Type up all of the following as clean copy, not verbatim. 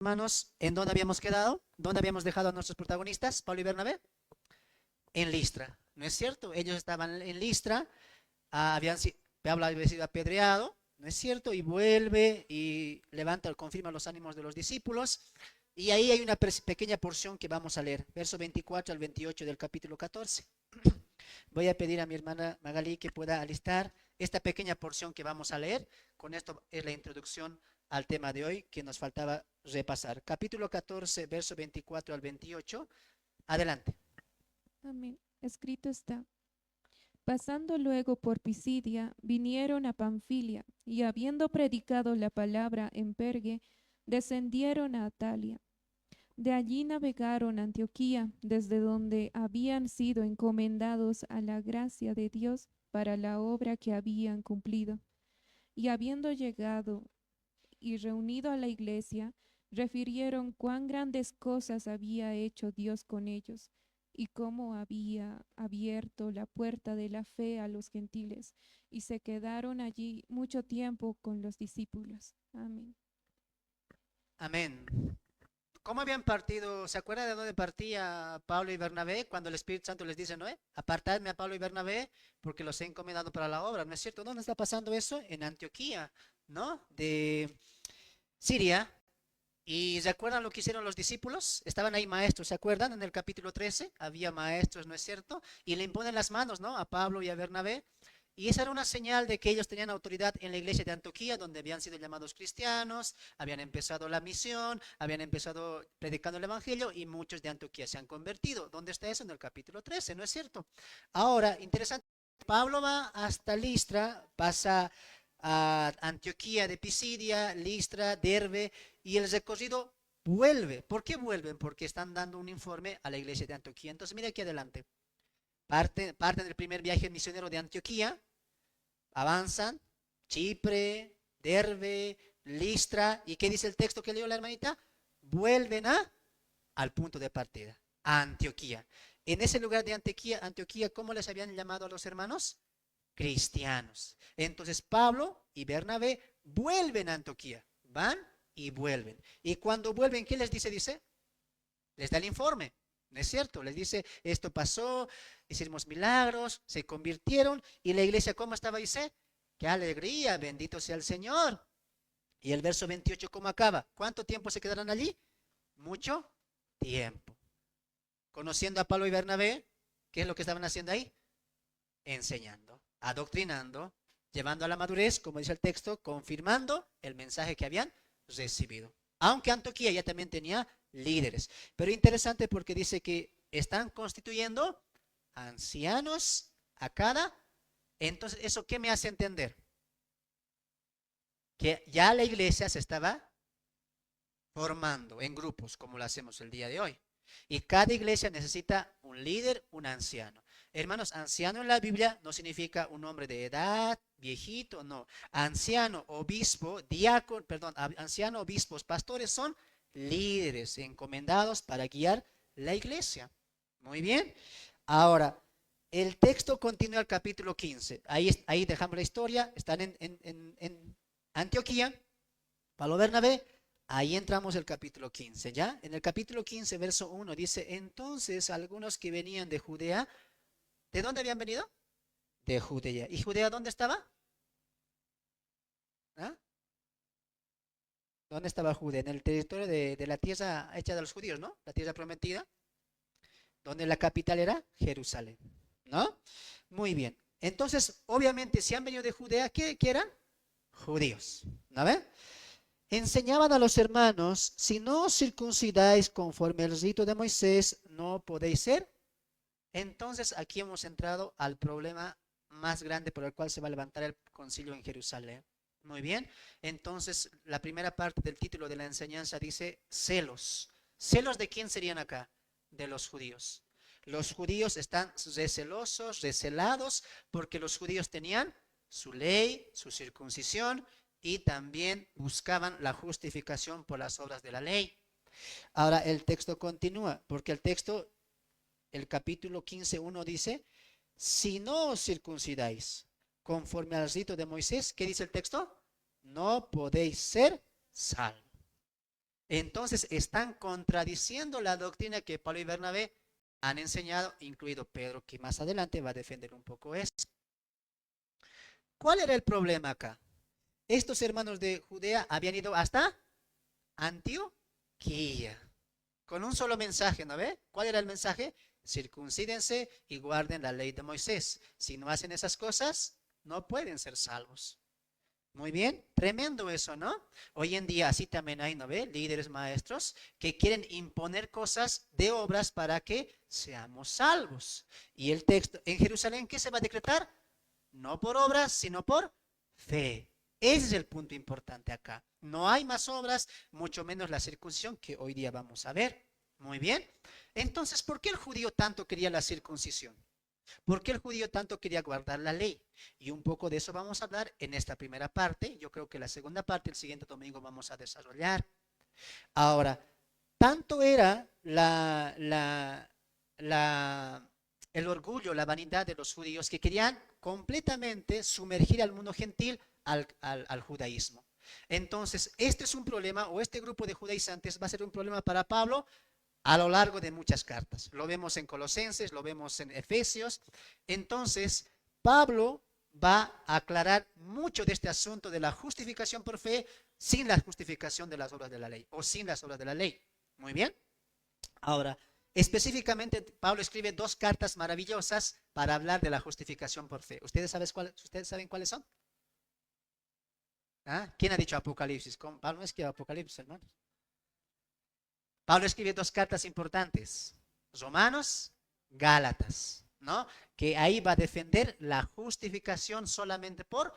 Hermanos, ¿en dónde habíamos quedado? ¿Dónde habíamos dejado a nuestros protagonistas, Pablo y Bernabé? En Listra, ¿no es cierto? Ellos estaban en Listra, Pablo había sido apedreado, ¿no es cierto? Y vuelve y levanta, confirma los ánimos de los discípulos. Y ahí hay una pequeña porción que vamos a leer, verso 24 al 28 del capítulo 14. Voy a pedir a mi hermana Magali que pueda alistar esta pequeña porción que vamos a leer. Con esto es la introducción al tema de hoy que nos faltaba repasar. Capítulo 14, verso 24 al 28. Adelante. Amén. Escrito está. Pasando luego por Pisidia, vinieron a Panfilia, y habiendo predicado la palabra en Pergue, descendieron a Atalia. De allí navegaron a Antioquía, desde donde habían sido encomendados a la gracia de Dios para la obra que habían cumplido. Y habiendo llegado y reunido a la iglesia, refirieron cuán grandes cosas había hecho Dios con ellos y cómo había abierto la puerta de la fe a los gentiles, y se quedaron allí mucho tiempo con los discípulos. Amén. Amén. ¿Cómo habían partido? ¿Se acuerda de dónde partía Pablo y Bernabé cuando el Espíritu Santo les dice, no? Apartadme a Pablo y Bernabé porque los he encomendado para la obra, ¿no es cierto? ¿Dónde está pasando eso? En Antioquía, ¿no? De Siria. ¿Y se acuerdan lo que hicieron los discípulos? Estaban ahí maestros, ¿se acuerdan? En el capítulo 13 había maestros, ¿no es cierto? Y le imponen las manos, ¿no? A Pablo y a Bernabé. Y esa era una señal de que ellos tenían autoridad en la iglesia de Antioquía, donde habían sido llamados cristianos, habían empezado la misión, habían empezado predicando el evangelio y muchos de Antioquía se han convertido. ¿Dónde está eso? En el capítulo 13, ¿no es cierto? Ahora, interesante, Pablo va hasta Listra, pasa a Antioquía de Pisidia, Listra, Derbe, y el recorrido vuelve. ¿Por qué vuelven? Porque están dando un informe a la iglesia de Antioquía. Entonces, mira aquí adelante. Parten del primer viaje misionero de Antioquía, avanzan, Chipre, Derbe, Listra, ¿y qué dice el texto que leyó la hermanita? Vuelven al punto de partida, a Antioquía. En ese lugar de Antioquía, ¿cómo les habían llamado a los hermanos? Cristianos. Entonces Pablo y Bernabé vuelven a Antioquía, van y vuelven. Y cuando vuelven, ¿qué les dice? Les da el informe, ¿no es cierto? Les dice, esto pasó, hicimos milagros, se convirtieron, y la iglesia, ¿cómo estaba? Dice, qué alegría, bendito sea el Señor. Y el verso 28, ¿cómo acaba? ¿Cuánto tiempo se quedarán allí? Mucho tiempo. Conociendo a Pablo y Bernabé, ¿qué es lo que estaban haciendo ahí? Enseñando, adoctrinando, llevando a la madurez, como dice el texto, confirmando el mensaje que habían recibido. Aunque Antioquía ya también tenía líderes. Pero interesante porque dice que están constituyendo ancianos a cada. Entonces, ¿eso qué me hace entender? Que ya la iglesia se estaba formando en grupos, como lo hacemos el día de hoy. Y cada iglesia necesita un líder, un anciano. Hermanos, anciano en la Biblia no significa un hombre de edad, viejito, no. Anciano, obispo, diácono, perdón, anciano, obispos, pastores son líderes encomendados para guiar la iglesia. Muy bien. Ahora, el texto continúa el capítulo 15. Ahí dejamos la historia. Están en Antioquía, Pablo Bernabé. Ahí entramos el capítulo 15, ¿ya? En el capítulo 15, verso 1 dice, entonces algunos que venían de Judea, ¿de dónde habían venido? De Judea. ¿Y Judea dónde estaba? ¿Ah? ¿Dónde estaba Judea? En el territorio de la tierra hecha de los judíos, ¿no? La tierra prometida, donde la capital era Jerusalén, ¿no? Muy bien. Entonces, obviamente, si han venido de Judea, ¿qué eran? Judíos, ¿no ven? Enseñaban a los hermanos, si no os circuncidáis conforme el rito de Moisés, no podéis ser. Entonces aquí hemos entrado al problema más grande por el cual se va a levantar el concilio en Jerusalén. Muy bien, entonces la primera parte del título de la enseñanza dice celos. ¿Celos de quién serían acá? De los judíos. Los judíos están recelosos, recelados, porque los judíos tenían su ley, su circuncisión, y también buscaban la justificación por las obras de la ley. Ahora el texto continúa, porque el capítulo 15:1 dice, si no os circuncidáis conforme al rito de Moisés, ¿qué dice el texto? No podéis ser salvos. Entonces están contradiciendo la doctrina que Pablo y Bernabé han enseñado, incluido Pedro, que más adelante va a defender un poco esto. ¿Cuál era el problema acá? Estos hermanos de Judea habían ido hasta Antioquía con un solo mensaje, ¿no ve? ¿Cuál era el mensaje? Circuncídense y guarden la ley de Moisés. Si no hacen esas cosas, no pueden ser salvos. Muy bien, tremendo eso, ¿no? Hoy en día así también hay, ¿no ve? Líderes maestros que quieren imponer cosas de obras para que seamos salvos. Y el texto en Jerusalén, ¿qué se va a decretar? No por obras, sino por fe. Ese es el punto importante acá. No hay más obras, mucho menos la circuncisión que hoy día vamos a ver. Muy bien. Entonces, ¿por qué el judío tanto quería la circuncisión? ¿Por qué el judío tanto quería guardar la ley? Y un poco de eso vamos a hablar en esta primera parte. Yo creo que la segunda parte, el siguiente domingo, vamos a desarrollar. Ahora, tanto era el orgullo, la vanidad de los judíos que querían completamente sumergir al mundo gentil al judaísmo. Entonces, este es un problema, o este grupo de judaizantes va a ser un problema para Pablo a lo largo de muchas cartas. Lo vemos en Colosenses, lo vemos en Efesios. Entonces, Pablo va a aclarar mucho de este asunto de la justificación por fe sin la justificación de las obras de la ley, o sin las obras de la ley. Muy bien. Ahora, específicamente, Pablo escribe 2 cartas maravillosas para hablar de la justificación por fe. ¿Ustedes saben cuáles son? ¿Ah? ¿Quién ha dicho Apocalipsis? Pablo no escribe Apocalipsis, hermanos. Pablo escribe 2 cartas importantes, Romanos, Gálatas, ¿no? Que ahí va a defender la justificación solamente por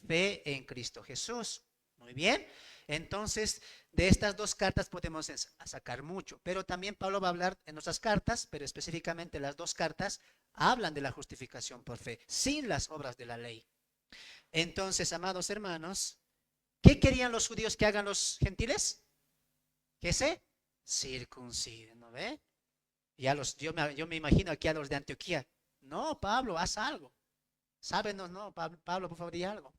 fe en Cristo Jesús. Muy bien. Entonces, de estas 2 cartas podemos sacar mucho, pero también Pablo va a hablar en otras cartas, pero específicamente las 2 cartas hablan de la justificación por fe, sin las obras de la ley. Entonces, amados hermanos, ¿qué querían los judíos que hagan los gentiles? Que se circunciden, ¿no ve? Yo me imagino aquí a los de Antioquía. No, Pablo, haz algo. Sábenos, no, Pablo, por favor, di algo.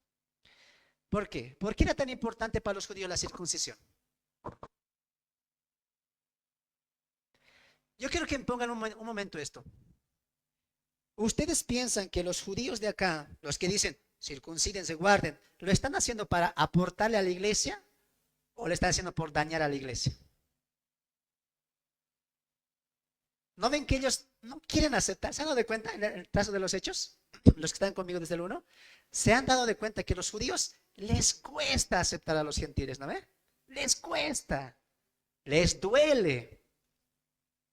¿Por qué? ¿Por qué era tan importante para los judíos la circuncisión? Yo quiero que me pongan un momento esto. ¿Ustedes piensan que los judíos de acá, los que dicen circuncídense, guarden, lo están haciendo para aportarle a la iglesia o lo están haciendo por dañar a la iglesia? ¿No ven que ellos no quieren aceptar? ¿Se han dado de cuenta en el trazo de los hechos? Los que están conmigo desde el 1, se han dado de cuenta que a los judíos les cuesta aceptar a los gentiles, ¿no ven? Les cuesta, les duele,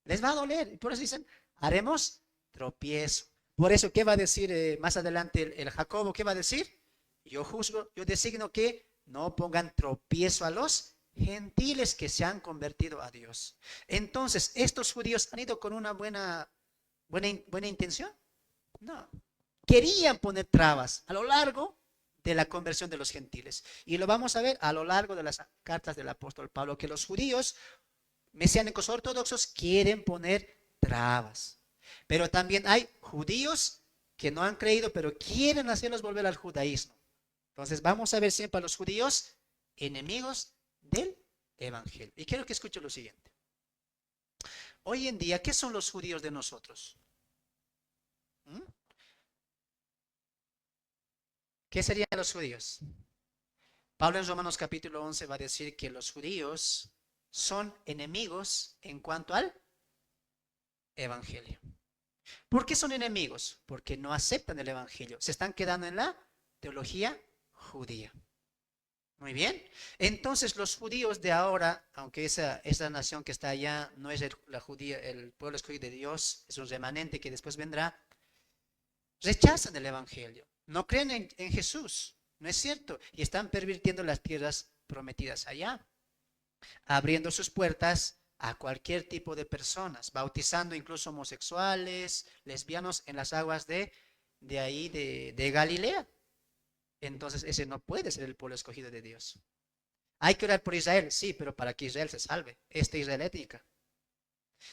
les va a doler. Y por eso dicen, haremos tropiezo. Por eso, ¿qué va a decir más adelante el Jacobo? ¿Qué va a decir? Yo juzgo, yo designo que no pongan tropiezo a los gentiles que se han convertido a Dios. Entonces, ¿estos judíos han ido con una buena intención? No. Querían poner trabas a lo largo de la conversión de los gentiles. Y lo vamos a ver a lo largo de las cartas del apóstol Pablo, que los judíos mesiánicos ortodoxos quieren poner trabas. Pero también hay judíos que no han creído, pero quieren hacerlos volver al judaísmo. Entonces vamos a ver siempre a los judíos enemigos del evangelio. Y quiero que escuchen lo siguiente. Hoy en día, ¿qué son los judíos de nosotros? ¿Mm? ¿Qué serían los judíos? Pablo en Romanos capítulo 11 va a decir que los judíos son enemigos en cuanto al evangelio. ¿Por qué son enemigos? Porque no aceptan el evangelio. Se están quedando en la teología judía. Muy bien. Entonces los judíos de ahora, aunque esa nación que está allá no es la judía, el pueblo escogido de Dios, es un remanente que después vendrá, rechazan el evangelio. No creen en Jesús. No es cierto. Y están pervirtiendo las tierras prometidas allá, abriendo sus puertas a cualquier tipo de personas, bautizando incluso homosexuales, lesbianos en las aguas de ahí, de Galilea. Entonces ese no puede ser el pueblo escogido de Dios. Hay que orar por Israel, sí, pero para que Israel se salve, Israel étnica.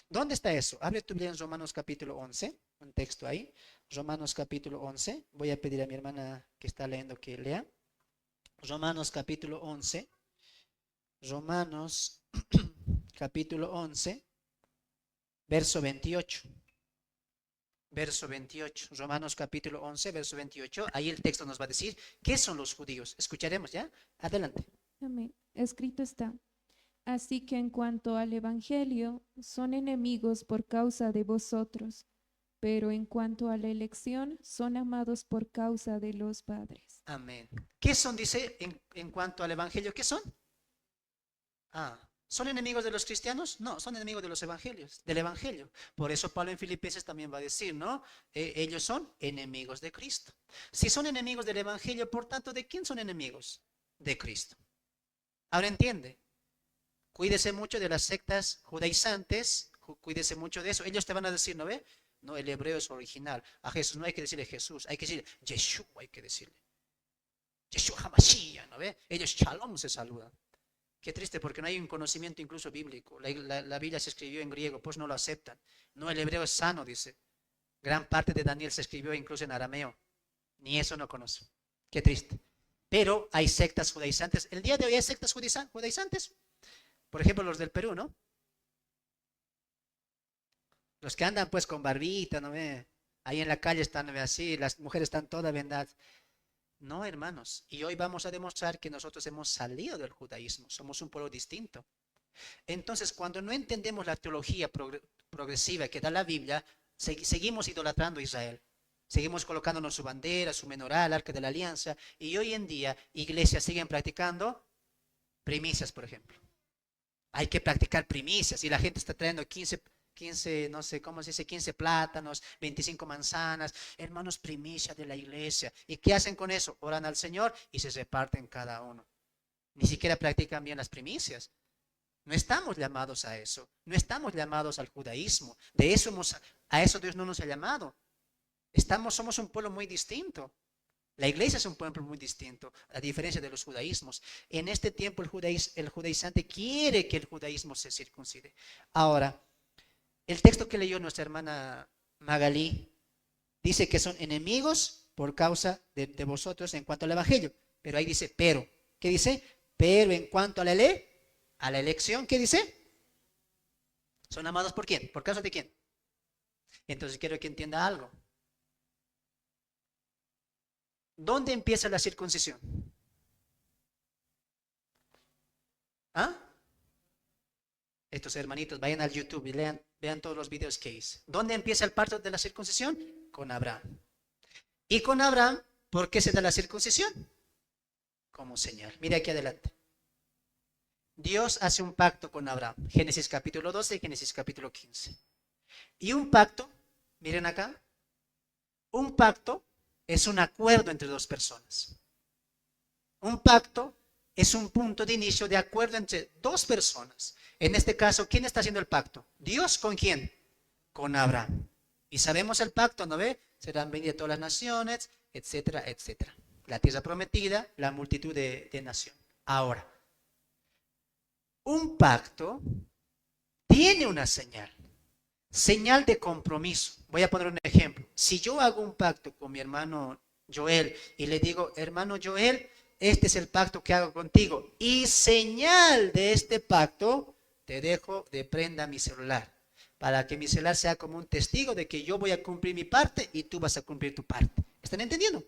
¿Dónde está eso? Abre tu Biblia en Romanos capítulo 11, un texto ahí. Romanos capítulo 11. Voy a pedir a mi hermana que está leyendo que lea. Romanos capítulo 11. Romanos capítulo 11, verso 28. Verso 28, Romanos capítulo 11, verso 28. Ahí el texto nos va a decir qué son los judíos. Escucharemos ya. Adelante. Amén. Escrito está. Así que en cuanto al Evangelio, son enemigos por causa de vosotros, pero en cuanto a la elección, son amados por causa de los padres. Amén. ¿Qué son, dice, en cuanto al evangelio? ¿Qué son? ¿Son enemigos de los cristianos? No, son enemigos de los evangelios, del evangelio. Por eso Pablo en Filipenses también va a decir, ¿no? Ellos son enemigos de Cristo. Si son enemigos del evangelio, por tanto, ¿de quién son enemigos? De Cristo. Ahora entiende. Cuídese mucho de las sectas judaizantes, cuídese mucho de eso. Ellos te van a decir, ¿no ve? No, el hebreo es original. A Jesús no hay que decirle Jesús, hay que decirle Yeshua, hay que decirle. Yeshua HaMashiach, ¿no ve? Ellos Shalom se saludan. Qué triste porque no hay un conocimiento incluso bíblico. La Biblia se escribió en griego, pues no lo aceptan. No, el hebreo es sano, dice. Gran parte de Daniel se escribió incluso en arameo. Ni eso no conocen. Qué triste. Pero hay sectas judaizantes. El día de hoy hay sectas judaizantes. Por ejemplo, los del Perú, ¿no? Los que andan pues con barbita, ¿no ve? Ahí en la calle están, ¿no ve? Así, las mujeres están todas vendadas. No, hermanos. Y hoy vamos a demostrar que nosotros hemos salido del judaísmo. Somos un pueblo distinto. Entonces, cuando no entendemos la teología progresiva que da la Biblia, seguimos idolatrando a Israel. Seguimos colocándonos su bandera, su menorá, el arca de la alianza. Y hoy en día, iglesias siguen practicando primicias, por ejemplo. Hay que practicar primicias y la gente está trayendo 15, no sé cómo se dice, 15 plátanos, 25 manzanas, hermanos, primicia de la iglesia. ¿Y qué hacen con eso? Oran al Señor y se reparten cada uno. Ni siquiera practican bien las primicias. No estamos llamados a eso. No estamos llamados al judaísmo. A eso Dios no nos ha llamado. Somos un pueblo muy distinto. La iglesia es un pueblo muy distinto, a diferencia de los judaísmos. En este tiempo el judaizante quiere que el judaísmo se circuncide. Ahora, el texto que leyó nuestra hermana Magalí dice que son enemigos por causa de vosotros en cuanto al evangelio. Pero ahí dice, pero. ¿Qué dice? Pero en cuanto a la elección, ¿qué dice? ¿Son amados por quién? ¿Por causa de quién? Entonces quiero que entienda algo. ¿Dónde empieza la circuncisión? ¿Ah? Estos hermanitos vayan al YouTube y vean todos los videos que hice. ¿Dónde empieza el parto de la circuncisión? Con Abraham. Y con Abraham, ¿por qué se da la circuncisión? Como señal. Mira aquí adelante. Dios hace un pacto con Abraham. Génesis capítulo 12 y Génesis capítulo 15. Y un pacto, miren acá, un pacto es un acuerdo entre dos personas. Un pacto es un punto de inicio de acuerdo entre dos personas. En este caso, ¿quién está haciendo el pacto? ¿Dios con quién? Con Abraham. Y sabemos el pacto, ¿no ve? Serán benditas todas las naciones, etcétera, etcétera. La tierra prometida, la multitud de naciones. Ahora, un pacto tiene una señal. Señal de compromiso. Voy a poner un ejemplo. Si yo hago un pacto con mi hermano Joel y le digo, hermano Joel, este es el pacto que hago contigo. Y señal de este pacto, te dejo de prenda mi celular. Para que mi celular sea como un testigo de que yo voy a cumplir mi parte y tú vas a cumplir tu parte. ¿Están entendiendo?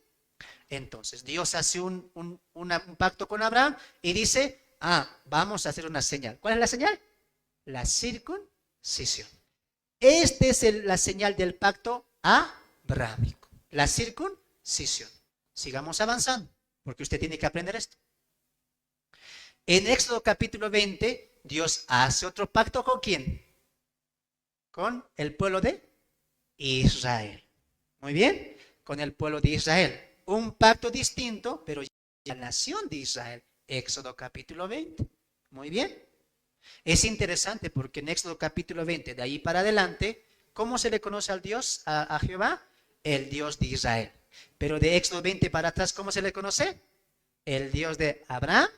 Entonces, Dios hace un pacto con Abraham y dice, vamos a hacer una señal. ¿Cuál es la señal? La circuncisión. Esta es la señal del pacto abrahámico, la circuncisión. Sigamos avanzando, porque usted tiene que aprender esto. En Éxodo capítulo 20, Dios hace otro pacto ¿con quién? Con el pueblo de Israel. Muy bien, con el pueblo de Israel. Un pacto distinto, pero ya la nación de Israel. Éxodo capítulo 20. Muy bien. Es interesante porque en Éxodo capítulo 20, de ahí para adelante, ¿cómo se le conoce al Dios, a Jehová? El Dios de Israel. Pero de Éxodo 20 para atrás, ¿cómo se le conoce? El Dios de Abraham,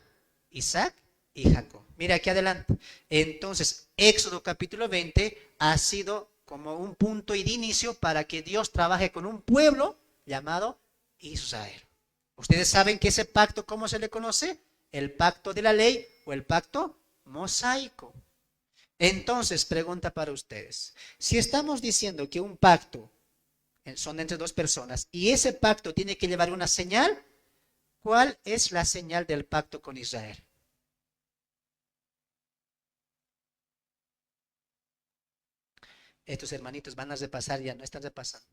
Isaac y Jacob. Mira aquí adelante. Entonces, Éxodo capítulo 20 ha sido como un punto y de inicio para que Dios trabaje con un pueblo llamado Israel. ¿Ustedes saben que ese pacto, cómo se le conoce? El pacto de la ley o el pacto mosaico. Entonces, pregunta para ustedes. Si estamos diciendo que un pacto son entre dos personas y ese pacto tiene que llevar una señal, ¿cuál es la señal del pacto con Israel? Estos hermanitos van a repasar, ya no están repasando.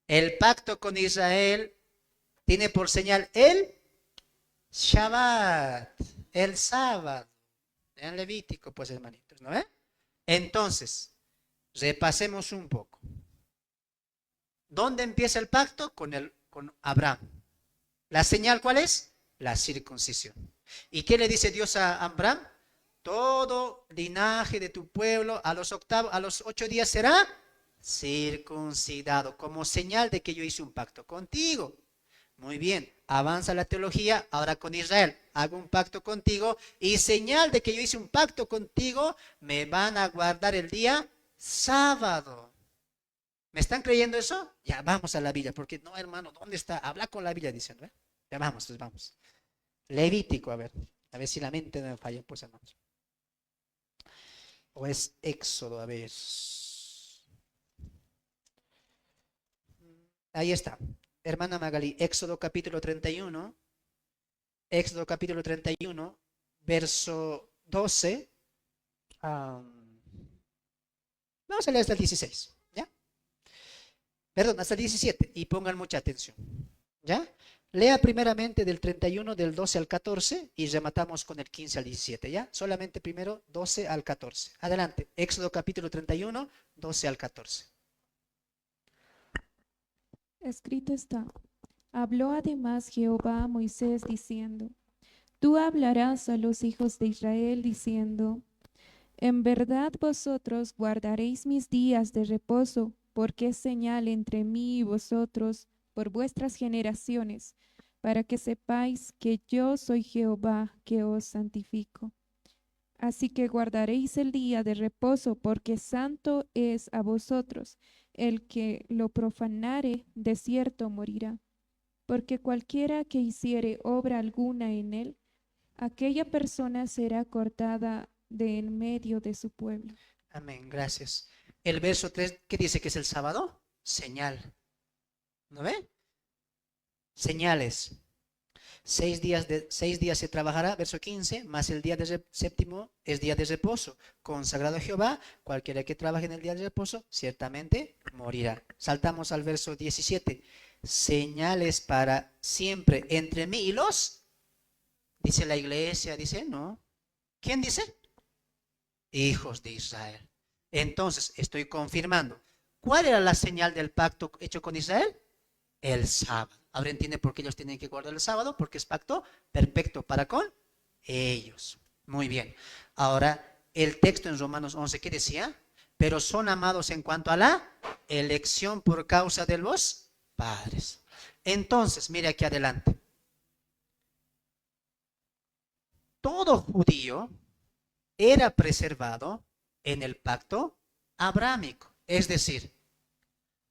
El pacto con Israel tiene por señal el Shabbat, el sábado. En Levítico, pues hermanitos, ¿no ve? Entonces, repasemos un poco. ¿Dónde empieza el pacto? Con Abraham. ¿La señal cuál es? La circuncisión. ¿Y qué le dice Dios a Abraham? Todo linaje de tu pueblo a los 8 días será circuncidado, como señal de que yo hice un pacto contigo. Muy bien, avanza la teología, ahora con Israel. Hago un pacto contigo y señal de que yo hice un pacto contigo, me van a guardar el día sábado. ¿Me están creyendo eso? Ya vamos a la Biblia, porque no, hermano, ¿dónde está? Habla con la Biblia diciendo, ¿eh? Ya vamos, pues vamos. Levítico, a ver si la mente no me falla, pues hermanos. O es Éxodo, a ver. Ahí está. Hermana Magali, Éxodo capítulo 31. Éxodo capítulo 31, verso 12. Vamos a leer hasta el 16, ¿ya? Perdón, hasta el 17 y pongan mucha atención, ¿ya? Lea primeramente del 31, del 12 al 14 y rematamos con el 15 al 17, ¿ya? Solamente primero 12 al 14. Adelante, Éxodo capítulo 31, 12 al 14. Escrito está. Habló además Jehová a Moisés diciendo, tú hablarás a los hijos de Israel diciendo, en verdad vosotros guardaréis mis días de reposo, porque es señal entre mí y vosotros por vuestras generaciones, para que sepáis que yo soy Jehová que os santifico. Así que guardaréis el día de reposo, porque santo es a vosotros. El que lo profanare, de cierto morirá. Porque cualquiera que hiciere obra alguna en él, aquella persona será cortada de en medio de su pueblo. Amén, gracias. El verso 3, ¿qué dice que es el sábado? Señal. ¿No ve? Señales. 6 días se trabajará, verso 15, más el día de séptimo es día de reposo. Consagrado a Jehová, cualquiera que trabaje en el día de reposo, ciertamente morirá. Saltamos al verso 17. Señales para siempre entre mí y los, dice la iglesia, dice, no. ¿Quién dice? Hijos de Israel. Entonces, estoy confirmando. ¿Cuál era la señal del pacto hecho con Israel? El sábado. Ahora entiende por qué ellos tienen que guardar el sábado, porque es pacto perfecto para con ellos. Muy bien. Ahora, el texto en Romanos 11, ¿qué decía? Pero son amados en cuanto a la elección por causa de los padres. Entonces, mire aquí adelante. Todo judío era preservado en el pacto abrámico. Es decir,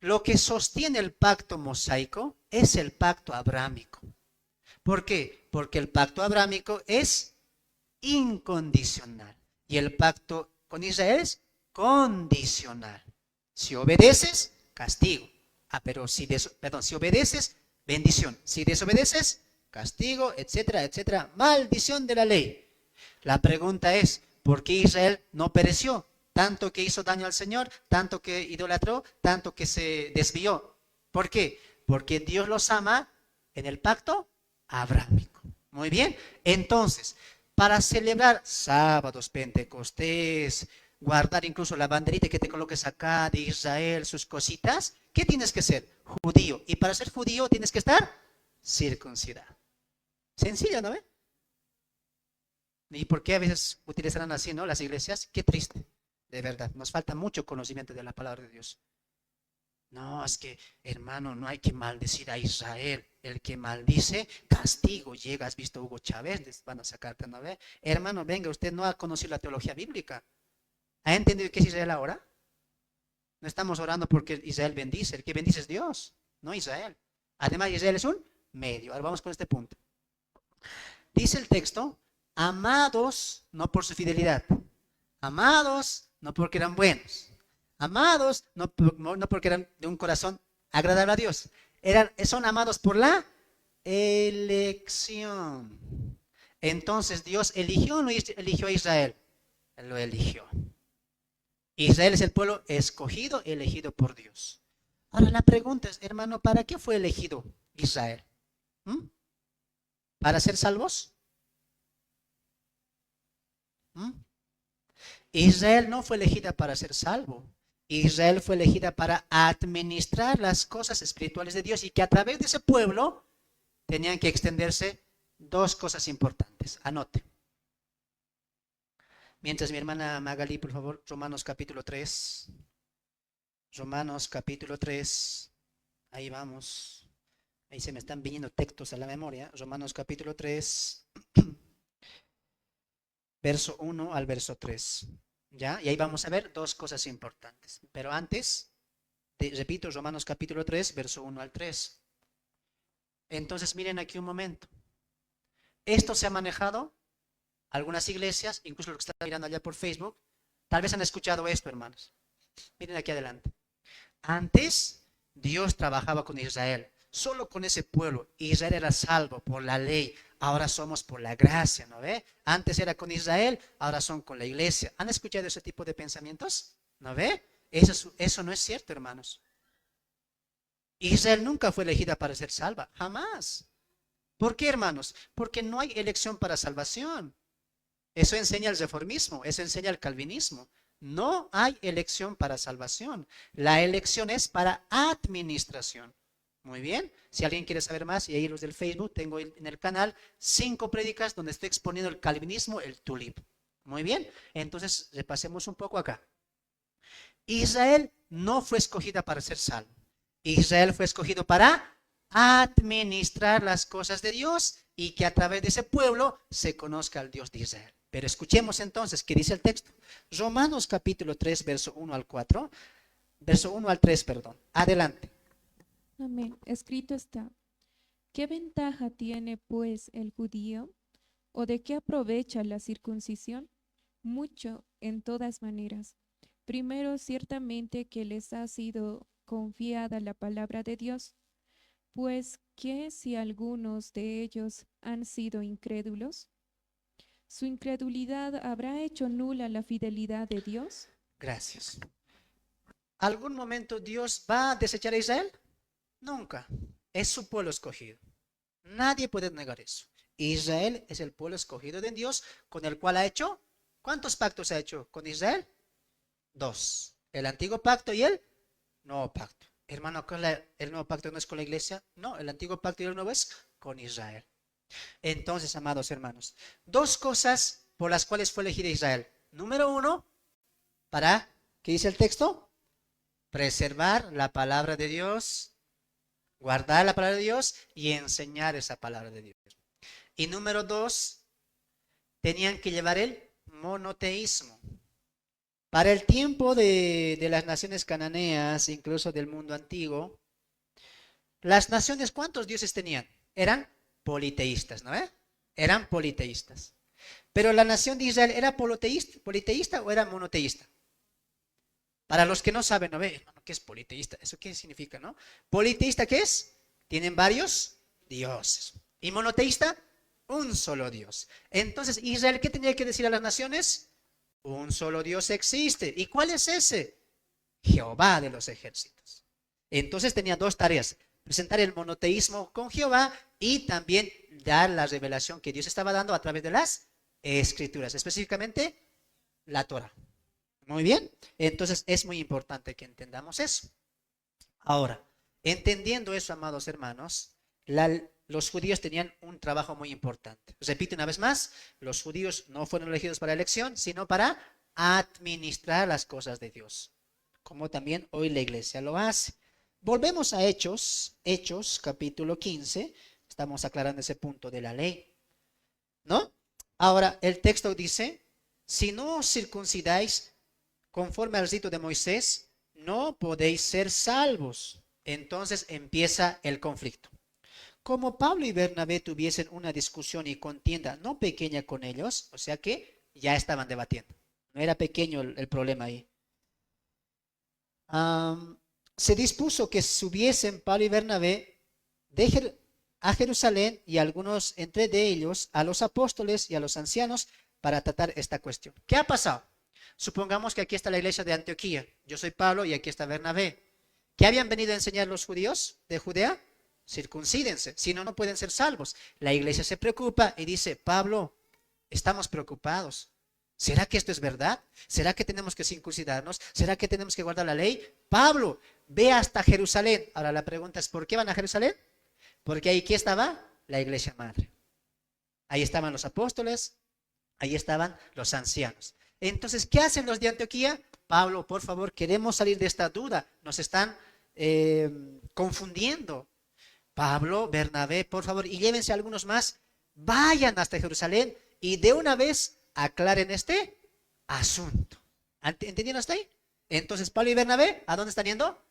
lo que sostiene el pacto mosaico es el pacto abrámico. ¿Por qué? Porque el pacto abrámico es incondicional y el pacto con Israel es condicional. Si obedeces, castigo. Pero si obedeces, bendición. Si desobedeces, castigo, etcétera, etcétera. Maldición de la ley. La pregunta es, ¿por qué Israel no pereció? Tanto que hizo daño al Señor, tanto que idolatró, tanto que se desvió. ¿Por qué? Porque Dios los ama en el pacto abrámico. Muy bien. Entonces, para celebrar sábados, Pentecostés, guardar incluso la banderita que te coloques acá de Israel, sus cositas, ¿qué tienes que ser? Judío. Y para ser judío tienes que estar circuncidado. Sencilla, ¿no ve? ¿Y por qué a veces utilizarán así, no? Las iglesias, qué triste. De verdad, nos falta mucho conocimiento de la palabra de Dios. No, es que, hermano, no hay que maldecir a Israel. El que maldice, castigo llega. ¿Has visto Hugo Chávez? Les van a sacarte, ¿no ve? Hermano, venga, usted no ha conocido la teología bíblica. ¿Ha entendido qué es Israel ahora? No estamos orando porque Israel bendice. El que bendice es Dios, no Israel. Además, Israel es un medio. Ahora vamos con este punto. Dice el texto Amados no por su fidelidad. Amados no porque eran buenos. Amados no porque eran de un corazón agradable a Dios. Son amados por la elección. Entonces Dios eligió o no eligió a Israel. Él lo eligió. Israel es el pueblo escogido, elegido por Dios. Ahora la pregunta es, hermano, ¿para qué fue elegido Israel? ¿Mm? ¿Para ser salvos? ¿Mm? Israel no fue elegida para ser salvo. Israel fue elegida para administrar las cosas espirituales de Dios y que a través de ese pueblo tenían que extenderse dos cosas importantes. Anote. Mientras mi hermana Magali, por favor, Romanos capítulo 3. Romanos capítulo 3. Ahí vamos. Ahí se me están viniendo textos a la memoria. Romanos capítulo 3. Verso 1 al verso 3. ¿Ya? Y ahí vamos a ver dos cosas importantes. Pero antes, repito, Romanos capítulo 3, verso 1 al 3. Entonces miren aquí un momento. Esto se ha manejado, algunas iglesias, incluso los que están mirando allá por Facebook, tal vez han escuchado esto, hermanos. Miren aquí adelante. Antes, Dios trabajaba con Israel, solo con ese pueblo. Israel era salvo por la ley, ahora somos por la gracia, ¿no ve? Antes era con Israel, ahora son con la iglesia. ¿Han escuchado ese tipo de pensamientos? ¿No ve? Eso no es cierto, hermanos. Israel nunca fue elegida para ser salva, jamás. ¿Por qué, hermanos? Porque no hay elección para salvación. Eso enseña el reformismo, eso enseña el calvinismo. No hay elección para salvación. La elección es para administración. Muy bien. Si alguien quiere saber más, y ahí los del Facebook, tengo en el canal 5 prédicas donde estoy exponiendo el calvinismo, el tulip. Muy bien. Entonces, repasemos un poco acá. Israel no fue escogida para ser salvo. Israel fue escogido para administrar las cosas de Dios y que a través de ese pueblo se conozca al Dios de Israel. Pero escuchemos entonces qué dice el texto. Romanos capítulo 3, verso 1 al 4. Verso 1 al 3, perdón. Adelante. Amén. Escrito está. ¿Qué ventaja tiene, pues, el judío? ¿O de qué aprovecha la circuncisión? Mucho, en todas maneras. Primero, ciertamente que les ha sido confiada la palabra de Dios, pues que si algunos de ellos han sido incrédulos, ¿su incredulidad habrá hecho nula la fidelidad de Dios? Gracias. ¿Algún momento Dios va a desechar a Israel? Nunca. Es su pueblo escogido. Nadie puede negar eso. Israel es el pueblo escogido de Dios con el cual ha hecho, ¿cuántos pactos ha hecho con Israel? 2. El antiguo pacto y el nuevo pacto. Hermano, ¿el nuevo pacto no es con la iglesia? No, el antiguo pacto y el nuevo es con Israel. Entonces, amados hermanos, dos cosas por las cuales fue elegida Israel. Número 1, para, ¿qué dice el texto? Preservar la palabra de Dios, guardar la palabra de Dios y enseñar esa palabra de Dios. Y número 2, tenían que llevar el monoteísmo. Para el tiempo de las naciones cananeas, incluso del mundo antiguo, las naciones, ¿cuántos dioses tenían? Eran politeístas, ¿no? Eran politeístas. Pero la nación de Israel, ¿era politeísta o era monoteísta? Para los que no saben, ¿no ve? Hermano, ¿qué es politeísta? ¿Eso qué significa, no? Politeísta, ¿qué es? Tienen varios dioses. Y monoteísta, un solo Dios. Entonces, Israel, ¿qué tenía que decir a las naciones? Un solo Dios existe. ¿Y cuál es ese? Jehová de los ejércitos. Entonces tenía dos tareas: presentar el monoteísmo con Jehová y también dar la revelación que Dios estaba dando a través de las escrituras, específicamente la Torah. Muy bien, entonces es muy importante que entendamos eso. Ahora, entendiendo eso, amados hermanos, los judíos tenían un trabajo muy importante. Repito una vez más, los judíos no fueron elegidos para elección, sino para administrar las cosas de Dios, como también hoy la iglesia lo hace. Volvemos a Hechos capítulo 15, estamos aclarando ese punto de la ley, ¿no? Ahora, el texto dice, si no os circuncidáis conforme al rito de Moisés, no podéis ser salvos. Entonces empieza el conflicto. como Pablo y Bernabé tuviesen una discusión y contienda no pequeña con ellos, o sea que ya estaban debatiendo. No era pequeño el problema ahí. Se dispuso que subiesen Pablo y Bernabé a Jerusalén y algunos entre de ellos a los apóstoles y a los ancianos para tratar esta cuestión. ¿Qué ha pasado? Supongamos que aquí está la iglesia de Antioquía. Yo soy Pablo y aquí está Bernabé. ¿Qué habían venido a enseñar los judíos de Judea? Circuncídense, si no, no pueden ser salvos. La iglesia se preocupa y dice, Pablo, estamos preocupados. ¿Será que esto es verdad? ¿Será que tenemos que circuncidarnos? ¿Será que tenemos que guardar la ley? Pablo, ve hasta Jerusalén. Ahora la pregunta es, ¿por qué van a Jerusalén? Porque ahí, ¿qué estaba? La iglesia madre. Ahí estaban los apóstoles, ahí estaban los ancianos. Entonces, ¿qué hacen los de Antioquía? Pablo, por favor, queremos salir de esta duda. Nos están confundiendo. Pablo, Bernabé, por favor, y llévense algunos más. Vayan hasta Jerusalén y de una vez aclaren este asunto. ¿Entendieron hasta ahí? Entonces, Pablo y Bernabé, ¿a dónde están yendo?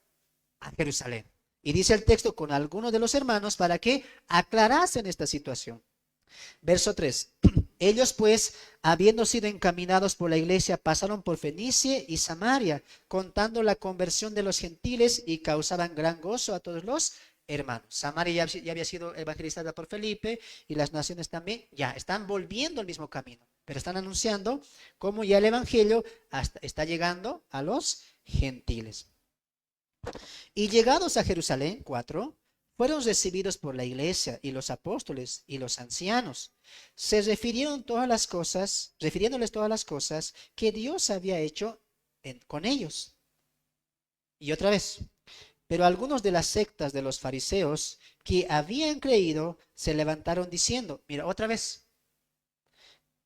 A Jerusalén. Y dice el texto con algunos de los hermanos para que aclarasen esta situación. Verso 3. Ellos pues, habiendo sido encaminados por la iglesia, pasaron por Fenicia y Samaria, contando la conversión de los gentiles y causaban gran gozo a todos los hermanos. Samaria ya había sido evangelizada por Felipe y las naciones también ya están volviendo al mismo camino, pero están anunciando cómo ya el evangelio está llegando a los gentiles. Y llegados a Jerusalén, 4, fueron recibidos por la iglesia y los apóstoles y los ancianos. Se refirieron refiriéndoles todas las cosas que Dios había hecho con ellos. Y otra vez, pero algunos de las sectas de los fariseos que habían creído se levantaron diciendo, mira, otra vez,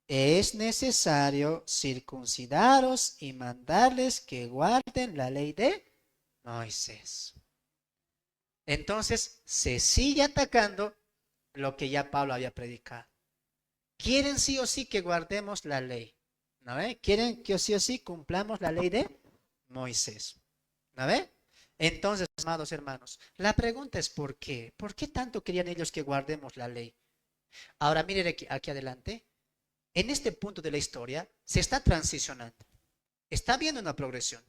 es necesario circuncidaros y mandarles que guarden la ley de Moisés. Entonces se sigue atacando lo que ya Pablo había predicado. Quieren sí o sí que guardemos la ley, ¿no ve? Quieren que sí o sí cumplamos la ley de Moisés, ¿no ve? Entonces, amados hermanos, la pregunta es ¿por qué? ¿Por qué tanto querían ellos que guardemos la ley? Ahora miren aquí adelante. En este punto de la historia se está transicionando. Está habiendo una progresión.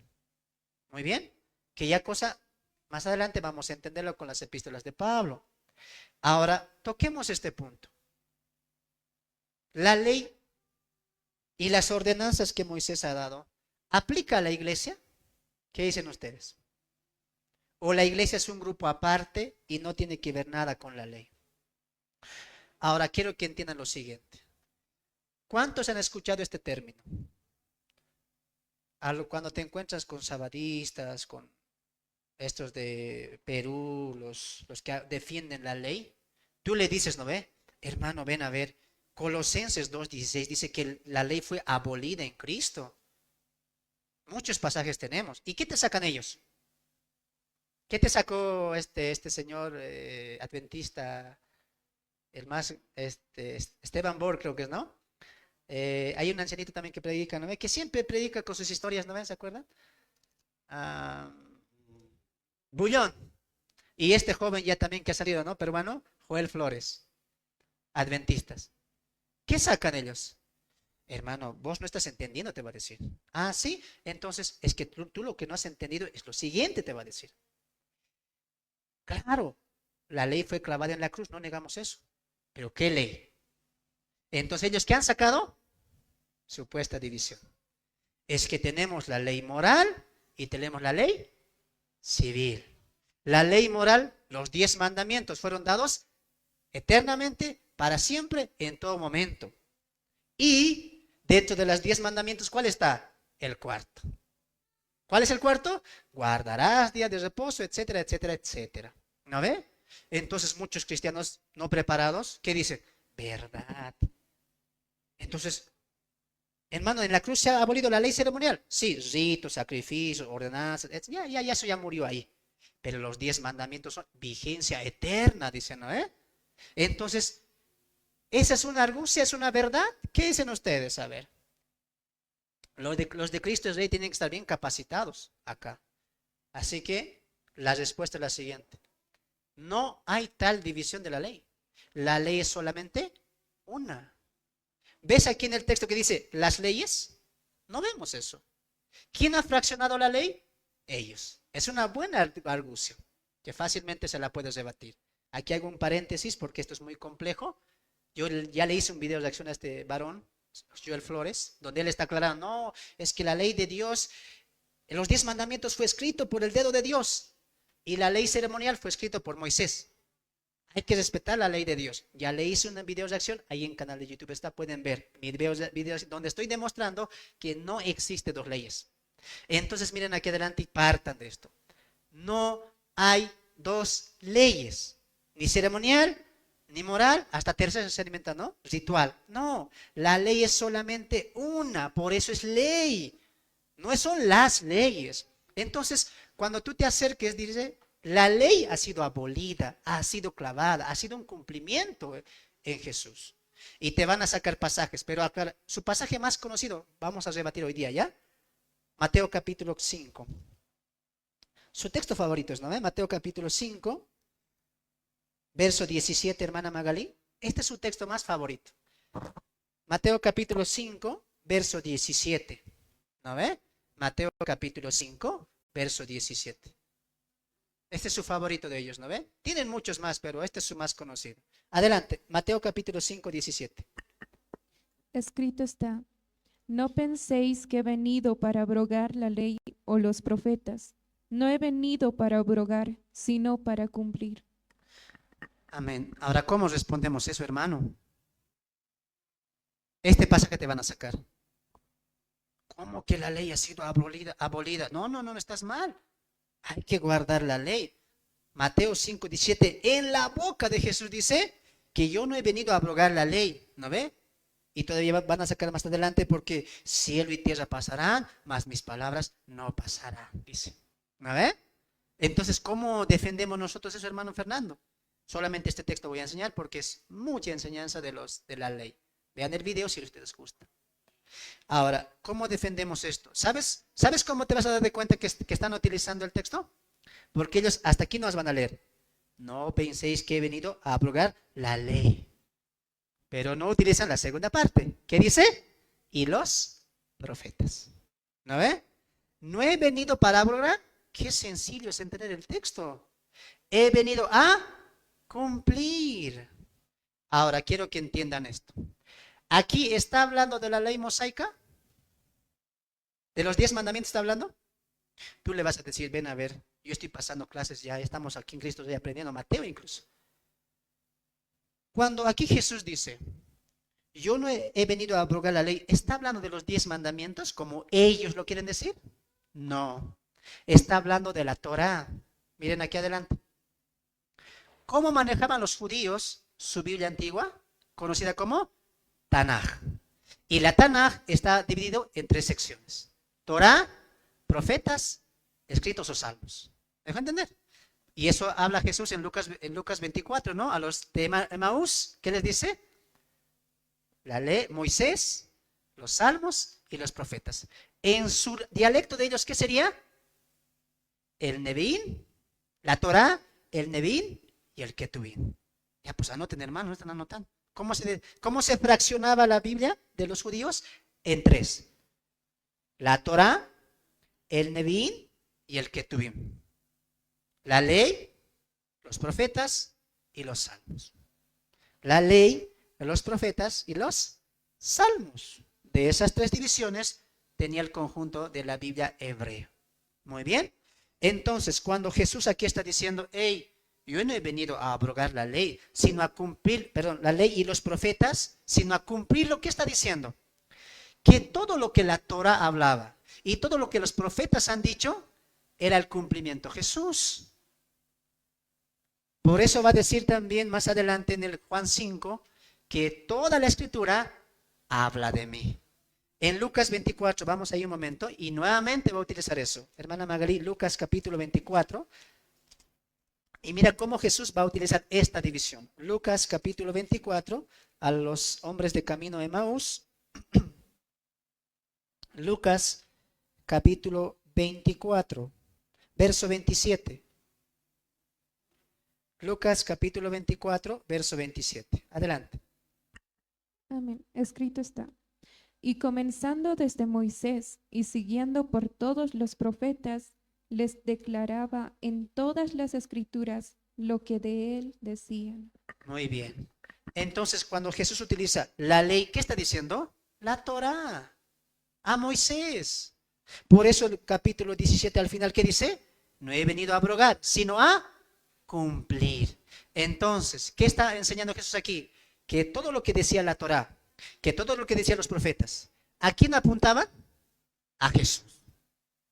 Muy bien. Que ya cosa, más adelante vamos a entenderlo con las epístolas de Pablo. Ahora, toquemos este punto. La ley y las ordenanzas que Moisés ha dado, ¿aplica a la iglesia? ¿Qué dicen ustedes? ¿O la iglesia es un grupo aparte y no tiene que ver nada con la ley? Ahora, quiero que entiendan lo siguiente. ¿Cuántos han escuchado este término? Cuando te encuentras con sabadistas, con estos de Perú, los que defienden la ley, tú le dices, ¿no ve? Hermano, ven a ver, Colosenses 2:16 dice que la ley fue abolida en Cristo. Muchos pasajes tenemos. ¿Y qué te sacan ellos? ¿Qué te sacó este señor adventista, el más, Esteban Borg creo que es, ¿no? Hay un ancianito también que predica, ¿no ve? Que siempre predica con sus historias, ¿no ven? ¿Se acuerdan? Bullón. Y este joven ya también que ha salido, ¿no? Peruano, Joel Flores, adventistas. ¿Qué sacan ellos? Hermano, vos no estás entendiendo, te va a decir. Ah, sí, entonces es que tú lo que no has entendido es lo siguiente, te va a decir. Claro, la ley fue clavada en la cruz, no negamos eso. Pero ¿qué ley? Entonces ellos, ¿qué han sacado? Supuesta división. Es que tenemos la ley moral y tenemos la ley civil. La ley moral, los 10 mandamientos fueron dados eternamente, para siempre, en todo momento. Y dentro de los 10 mandamientos, ¿cuál está? El cuarto. ¿Cuál es el cuarto? Guardarás días de reposo, etcétera, etcétera, etcétera. ¿No ve? Entonces muchos cristianos no preparados, ¿qué dicen? Verdad. Entonces, hermano, ¿en la cruz se ha abolido la ley ceremonial? Sí, ritos, sacrificios, ordenanzas, ya, eso ya murió ahí. Pero los 10 mandamientos son vigencia eterna, dicen, ¿no? Entonces, ¿esa es una argucia, es una verdad? ¿Qué dicen ustedes? A ver. Los de Cristo es Rey tienen que estar bien capacitados acá. Así que la respuesta es la siguiente. No hay tal división de la ley. La ley es solamente una. ¿Ves aquí en el texto que dice las leyes? No vemos eso. ¿Quién ha fraccionado la ley? Ellos. Es una buena argucia que fácilmente se la puedes debatir. Aquí hago un paréntesis porque esto es muy complejo. Yo ya le hice un video de acción a este varón, Joel Flores, donde él está aclarando, no, es que la ley de Dios, los 10 mandamientos fue escrito por el dedo de Dios y la ley ceremonial fue escrito por Moisés. Hay que respetar la ley de Dios. Ya le hice un video de acción, ahí en el canal de YouTube está, pueden ver mis videos donde estoy demostrando que no existe dos leyes. Entonces miren aquí adelante y partan de esto. No hay dos leyes, ni ceremonial, ni moral, hasta tercera se alimenta, ¿no? Ritual. No, la ley es solamente una, por eso es ley. No son las leyes. Entonces, cuando tú te acerques, dice, la ley ha sido abolida, ha sido clavada, ha sido un cumplimiento en Jesús. Y te van a sacar pasajes, pero acá, su pasaje más conocido, vamos a rebatir hoy día, ¿ya? Mateo capítulo 5. Su texto favorito es, ¿no? Mateo capítulo 5, verso 17, hermana Magalí. Este es su texto más favorito. Mateo capítulo 5, verso 17. ¿No ve? Mateo capítulo 5, verso 17. Este es su favorito de ellos, ¿no ve? Tienen muchos más, pero este es su más conocido. Adelante, Mateo capítulo 5, 17. Escrito está, no penséis que he venido para abrogar la ley o los profetas. No he venido para abrogar, sino para cumplir. Amén. Ahora, ¿cómo respondemos eso, hermano? Este pasaje te van a sacar. ¿Cómo que la ley ha sido abolida? No, no, no, estás mal. Hay que guardar la ley. Mateo 5, 17, en la boca de Jesús dice que yo no he venido a abrogar la ley, ¿no ve? Y todavía van a sacar más adelante porque cielo y tierra pasarán, mas mis palabras no pasarán, dice. ¿No ve? Entonces, ¿cómo defendemos nosotros eso, hermano Fernando? Solamente este texto voy a enseñar porque es mucha enseñanza de la ley. Vean el video si a ustedes gusta. Ahora, ¿cómo defendemos esto? ¿Sabes cómo te vas a dar de cuenta que están utilizando el texto? Porque ellos hasta aquí nos van a leer. No penséis que he venido a abrogar la ley. Pero no utilizan la segunda parte. ¿Qué dice? Y los profetas. ¿No ve? No he venido para abrogar. Qué sencillo es entender el texto. He venido a cumplir. Ahora quiero que entiendan esto. Aquí está hablando de la ley mosaica. ¿De los 10 mandamientos está hablando? Tú le vas a decir, ven a ver, yo estoy pasando clases ya, estamos aquí en Cristo, ya aprendiendo, Mateo incluso. Cuando aquí Jesús dice, yo no he venido a abrogar la ley, ¿está hablando de los 10 mandamientos como ellos lo quieren decir? No, está hablando de la Torá. Miren aquí adelante. ¿Cómo manejaban los judíos su Biblia antigua? Conocida como Tanaj. Y la Tanaj está dividido en 3 secciones. Torá, profetas, escritos o salmos. ¿Me dejo entender? Y eso habla Jesús en Lucas 24, ¿no? A los de Emaús, ¿qué les dice? La ley, Moisés, los salmos y los profetas. En su dialecto de ellos, ¿qué sería? El Neviín, la Torá, el Neviín y el Ketubín. Ya, pues anoten, hermanos, no están anotando. ¿Cómo se fraccionaba la Biblia de los judíos? En 3. La Torá, el Neviín y el Ketubín. La ley, los profetas y los salmos. La ley, los profetas y los salmos. De esas 3 divisiones tenía el conjunto de la Biblia hebrea. Muy bien. Entonces, cuando Jesús aquí está diciendo, hey, yo no he venido a abrogar la ley, sino a cumplir, la ley y los profetas, sino a cumplir lo que está diciendo. Que todo lo que la Torah hablaba y todo lo que los profetas han dicho era el cumplimiento. Jesús. Por eso va a decir también más adelante en el Juan 5 que toda la escritura habla de mí. En Lucas 24, vamos ahí un momento, y nuevamente voy a utilizar eso. Hermana Magalí, Lucas capítulo 24. Y mira cómo Jesús va a utilizar esta división. Lucas capítulo 24, a los hombres de camino de Emaús. Lucas capítulo 24, verso 27. Lucas capítulo 24, verso 27. Adelante. Amén. Escrito está. Y comenzando desde Moisés y siguiendo por todos los profetas, les declaraba en todas las escrituras lo que de él decían. Muy bien. Entonces, cuando Jesús utiliza la ley, ¿qué está diciendo? La Torá, a Moisés. Por eso el capítulo 17 al final, ¿qué dice? No he venido a abrogar, sino a cumplir. Entonces, ¿qué está enseñando Jesús aquí? Que todo lo que decía la Torá, que todo lo que decían los profetas, ¿a quién apuntaban? A Jesús.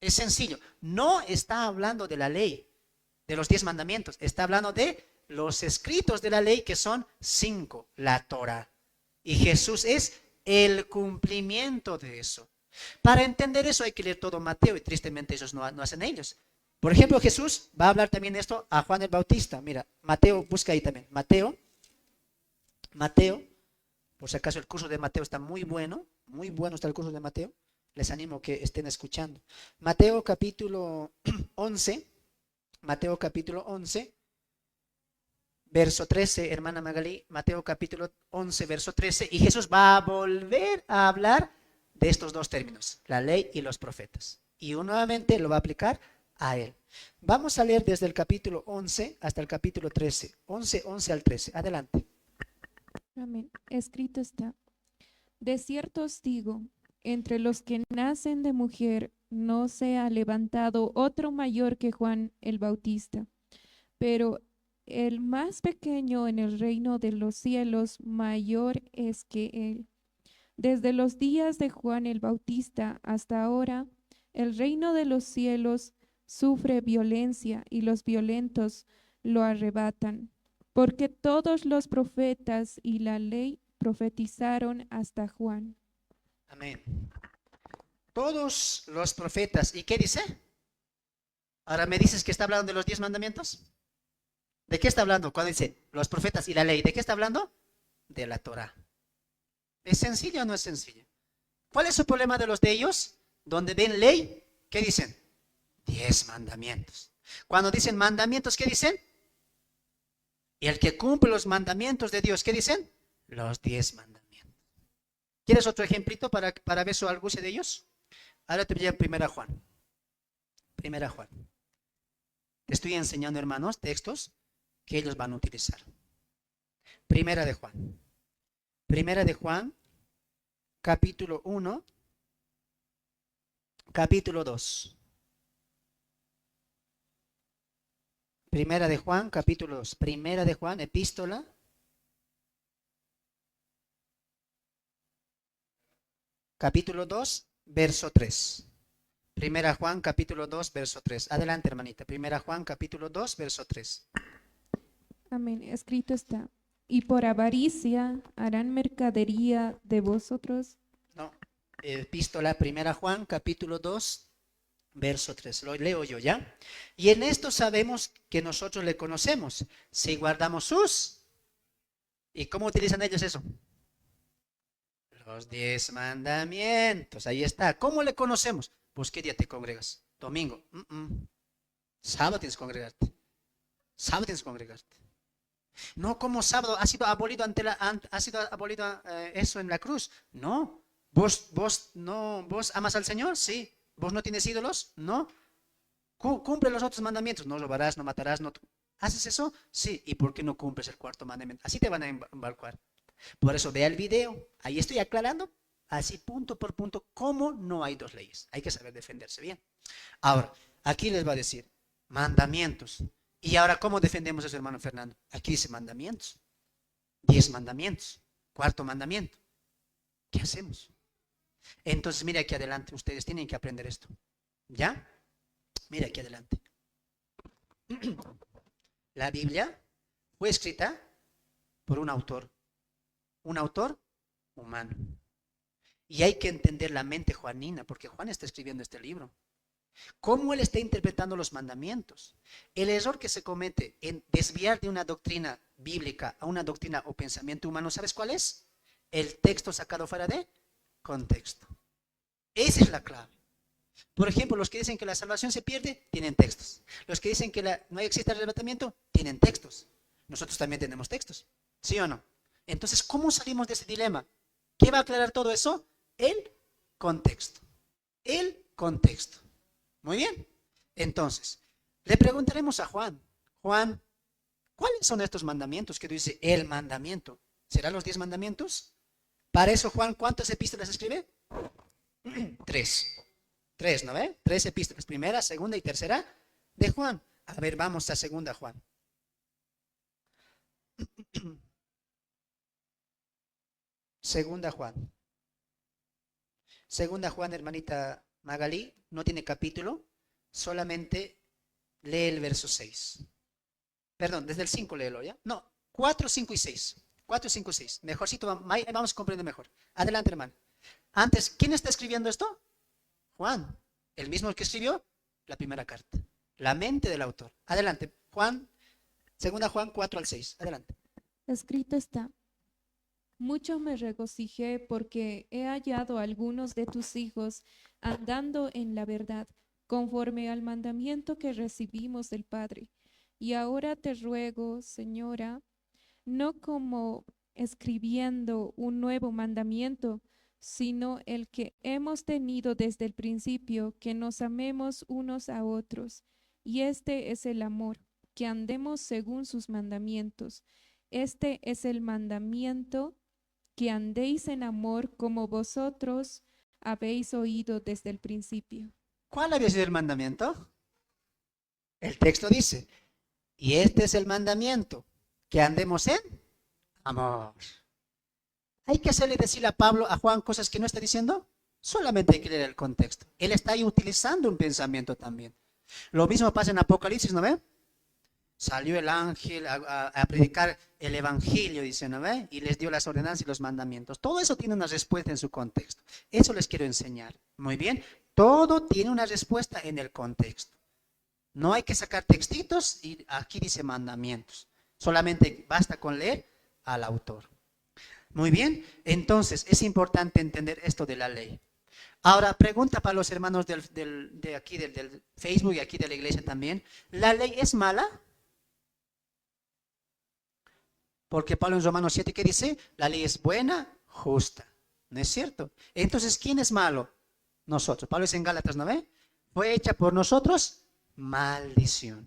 Es sencillo. No está hablando de la ley, de los 10 mandamientos. Está hablando de los escritos de la ley, que son 5, la Torá. Y Jesús es el cumplimiento de eso. Para entender eso hay que leer todo Mateo, y tristemente ellos no hacen ellos. Por ejemplo, Jesús va a hablar también de esto a Juan el Bautista. Mira, Mateo, busca ahí también. Mateo, por si acaso el curso de Mateo está muy bueno está el curso de Mateo. Les animo que estén escuchando. Mateo capítulo 11, Mateo capítulo 11, verso 13, hermana Magalí, Mateo capítulo 11, verso 13, y Jesús va a volver a hablar de estos dos términos, la ley y los profetas. Y nuevamente lo va a aplicar a él. Vamos a leer desde el capítulo 11 hasta el capítulo 13, 11 al 13. Adelante. Amén. Escrito está. De cierto os digo, entre los que nacen de mujer no se ha levantado otro mayor que Juan el Bautista, pero el más pequeño en el reino de los cielos mayor es que él. Desde los días de Juan el Bautista hasta ahora, el reino de los cielos sufre violencia y los violentos lo arrebatan, porque todos los profetas y la ley profetizaron hasta Juan. Amén. Todos los profetas, ¿y qué dice? Ahora me dices que está hablando de los 10 mandamientos. ¿De qué está hablando cuando dice los profetas y la ley? ¿De qué está hablando? De la Torá. ¿Es sencillo o no es sencillo? ¿Cuál es el problema de los de ellos? Donde ven ley, ¿qué dicen? 10 mandamientos. Cuando dicen mandamientos, ¿qué dicen? Y el que cumple los mandamientos de Dios, ¿qué dicen? Los 10 mandamientos. ¿Quieres otro ejemplito para ver su argucia de ellos? Ahora te voy a Primera Juan. Primera Juan. Te estoy enseñando, hermanos, textos que ellos van a utilizar. Primera de Juan. Primera de Juan, capítulo 1, capítulo 2. Primera de Juan, capítulo 2. Primera de Juan, epístola. Capítulo 2, verso 3. Primera Juan, capítulo 2, verso 3. Adelante, hermanita. Primera Juan, capítulo 2, verso 3. Amén. Escrito está. Y por avaricia harán mercadería de vosotros. No. Epístola, Primera Juan, capítulo 2, verso 3. Lo leo yo, ¿ya? Y en esto sabemos que nosotros le conocemos, si guardamos sus. ¿Y cómo utilizan ellos eso? Los 10 mandamientos. Ahí está. ¿Cómo le conocemos? Pues, ¿qué día te congregas? Domingo. Sábado tienes que congregarte. Sábado tienes que congregarte. No, como sábado ha sido abolido eso en la cruz. No. ¿Vos amas al Señor? Sí. ¿Vos no tienes ídolos? No. Cumple los otros mandamientos. No robarás, no matarás, no. ¿Haces eso? Sí. ¿Y por qué no cumples el cuarto mandamiento? Así te van a embarcar. Por eso vea el video. Ahí estoy aclarando, así punto por punto, cómo no hay dos leyes. Hay que saber defenderse bien. Ahora, aquí les va a decir mandamientos. Y ahora, ¿cómo defendemos eso, hermano Fernando? Aquí dice mandamientos. 10 mandamientos. Cuarto mandamiento. ¿Qué hacemos? Entonces, mire aquí adelante. Ustedes tienen que aprender esto. ¿Ya? Mire aquí adelante. La Biblia fue escrita por un autor humano. Y hay que entender la mente juanina, porque Juan está escribiendo este libro. ¿Cómo él está interpretando los mandamientos? El error que se comete en desviar de una doctrina bíblica a una doctrina o pensamiento humano, ¿sabes cuál es? El texto sacado fuera de contexto. Esa es la clave. Por ejemplo, los que dicen que la salvación se pierde, tienen textos. Los que dicen que no existe arrebatamiento, tienen textos. Nosotros también tenemos textos, ¿sí o no? Entonces, ¿cómo salimos de ese dilema? ¿Qué va a aclarar todo eso? El contexto. El contexto. Muy bien. Entonces, le preguntaremos a Juan. Juan, ¿cuáles son estos mandamientos que dice el mandamiento? ¿Serán los 10 mandamientos? Para eso, Juan, ¿cuántas epístolas escribe? 3. 3, ¿no ve? 3 epístolas. Primera, segunda y tercera de Juan. A ver, vamos a segunda Juan. Segunda Juan. Segunda Juan, hermanita Magalí, no tiene capítulo, solamente lee el verso 6. Perdón, desde el 5 léelo, ¿ya? No, 4, 5 y 6. 4, 5 y 6. Mejorcito, vamos a comprender mejor. Adelante, hermano. Antes, ¿quién está escribiendo esto? Juan, el mismo que escribió la primera carta. La mente del autor. Adelante, Juan, segunda Juan 4 al 6. Adelante. Escrito está: mucho me regocijé porque he hallado a algunos de tus hijos andando en la verdad, conforme al mandamiento que recibimos del Padre. Y ahora te ruego, Señora, no como escribiendo un nuevo mandamiento, sino el que hemos tenido desde el principio, que nos amemos unos a otros. Y este es el amor, que andemos según sus mandamientos. Este es el mandamiento, que andéis en amor como vosotros habéis oído desde el principio. ¿Cuál había sido el mandamiento? El texto dice, y este es el mandamiento, que andemos en amor. ¿Hay que hacerle decir a Juan cosas que no está diciendo? Solamente hay que leer el contexto. Él está ahí utilizando un pensamiento también. Lo mismo pasa en Apocalipsis, ¿no ve? Salió el ángel a predicar el evangelio, dice, ¿no ve? Y les dio las ordenanzas y los mandamientos. Todo eso tiene una respuesta en su contexto. Eso les quiero enseñar. Muy bien. Todo tiene una respuesta en el contexto. No hay que sacar textitos y aquí dice mandamientos. Solamente basta con leer al autor. Muy bien. Entonces, es importante entender esto de la ley. Ahora, pregunta para los hermanos de aquí, del Facebook y aquí de la iglesia también. ¿La ley es mala? Porque Pablo en Romanos 7, ¿qué dice? La ley es buena, justa. ¿No es cierto? Entonces, ¿quién es malo? Nosotros. Pablo dice en Gálatas, ¿no ve? Fue hecha por nosotros maldición.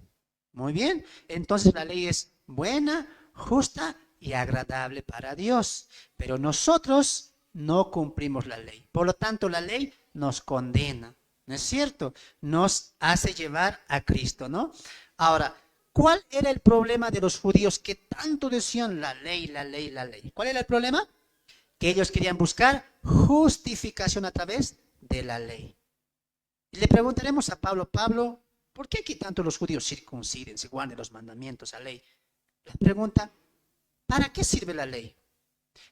Muy bien. Entonces, la ley es buena, justa y agradable para Dios. Pero nosotros no cumplimos la ley. Por lo tanto, la ley nos condena. ¿No es cierto? Nos hace llevar a Cristo, ¿no? Ahora, ¿cuál era el problema de los judíos que tanto decían la ley, la ley, la ley? ¿Cuál era el problema? Que ellos querían buscar justificación a través de la ley. Y le preguntaremos a Pablo, Pablo, ¿por qué aquí tanto los judíos circunciden, se guarden los mandamientos, la ley? La pregunta, ¿para qué sirve la ley?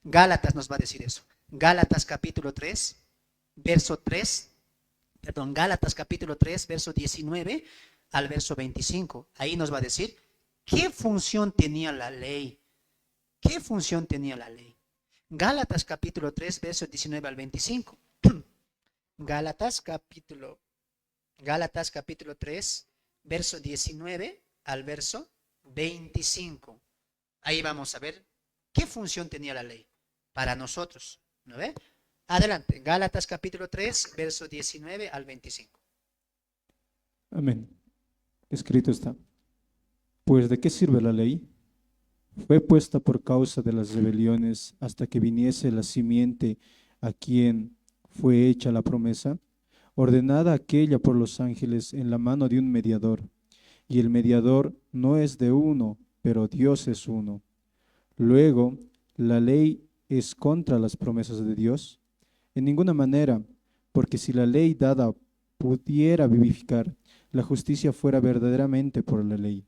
Gálatas nos va a decir eso. Gálatas capítulo 3, verso 3, perdón, Gálatas capítulo 3, verso 19 al verso 25. Ahí nos va a decir qué función tenía la ley. ¿Qué función tenía la ley? Gálatas capítulo 3, verso 19 al 25. Gálatas capítulo 3, verso 19 al verso 25. Ahí vamos a ver qué función tenía la ley para nosotros. ¿No ve? Adelante, Gálatas capítulo 3, verso 19 al 25. Amén. Escrito está: pues ¿de qué sirve la ley? Fue puesta por causa de las rebeliones hasta que viniese la simiente a quien fue hecha la promesa, ordenada aquella por los ángeles en la mano de un mediador. Y el mediador no es de uno, pero Dios es uno. Luego, ¿la ley es contra las promesas de Dios? En ninguna manera, porque si la ley dada pudiera vivificar, la justicia fuera verdaderamente por la ley.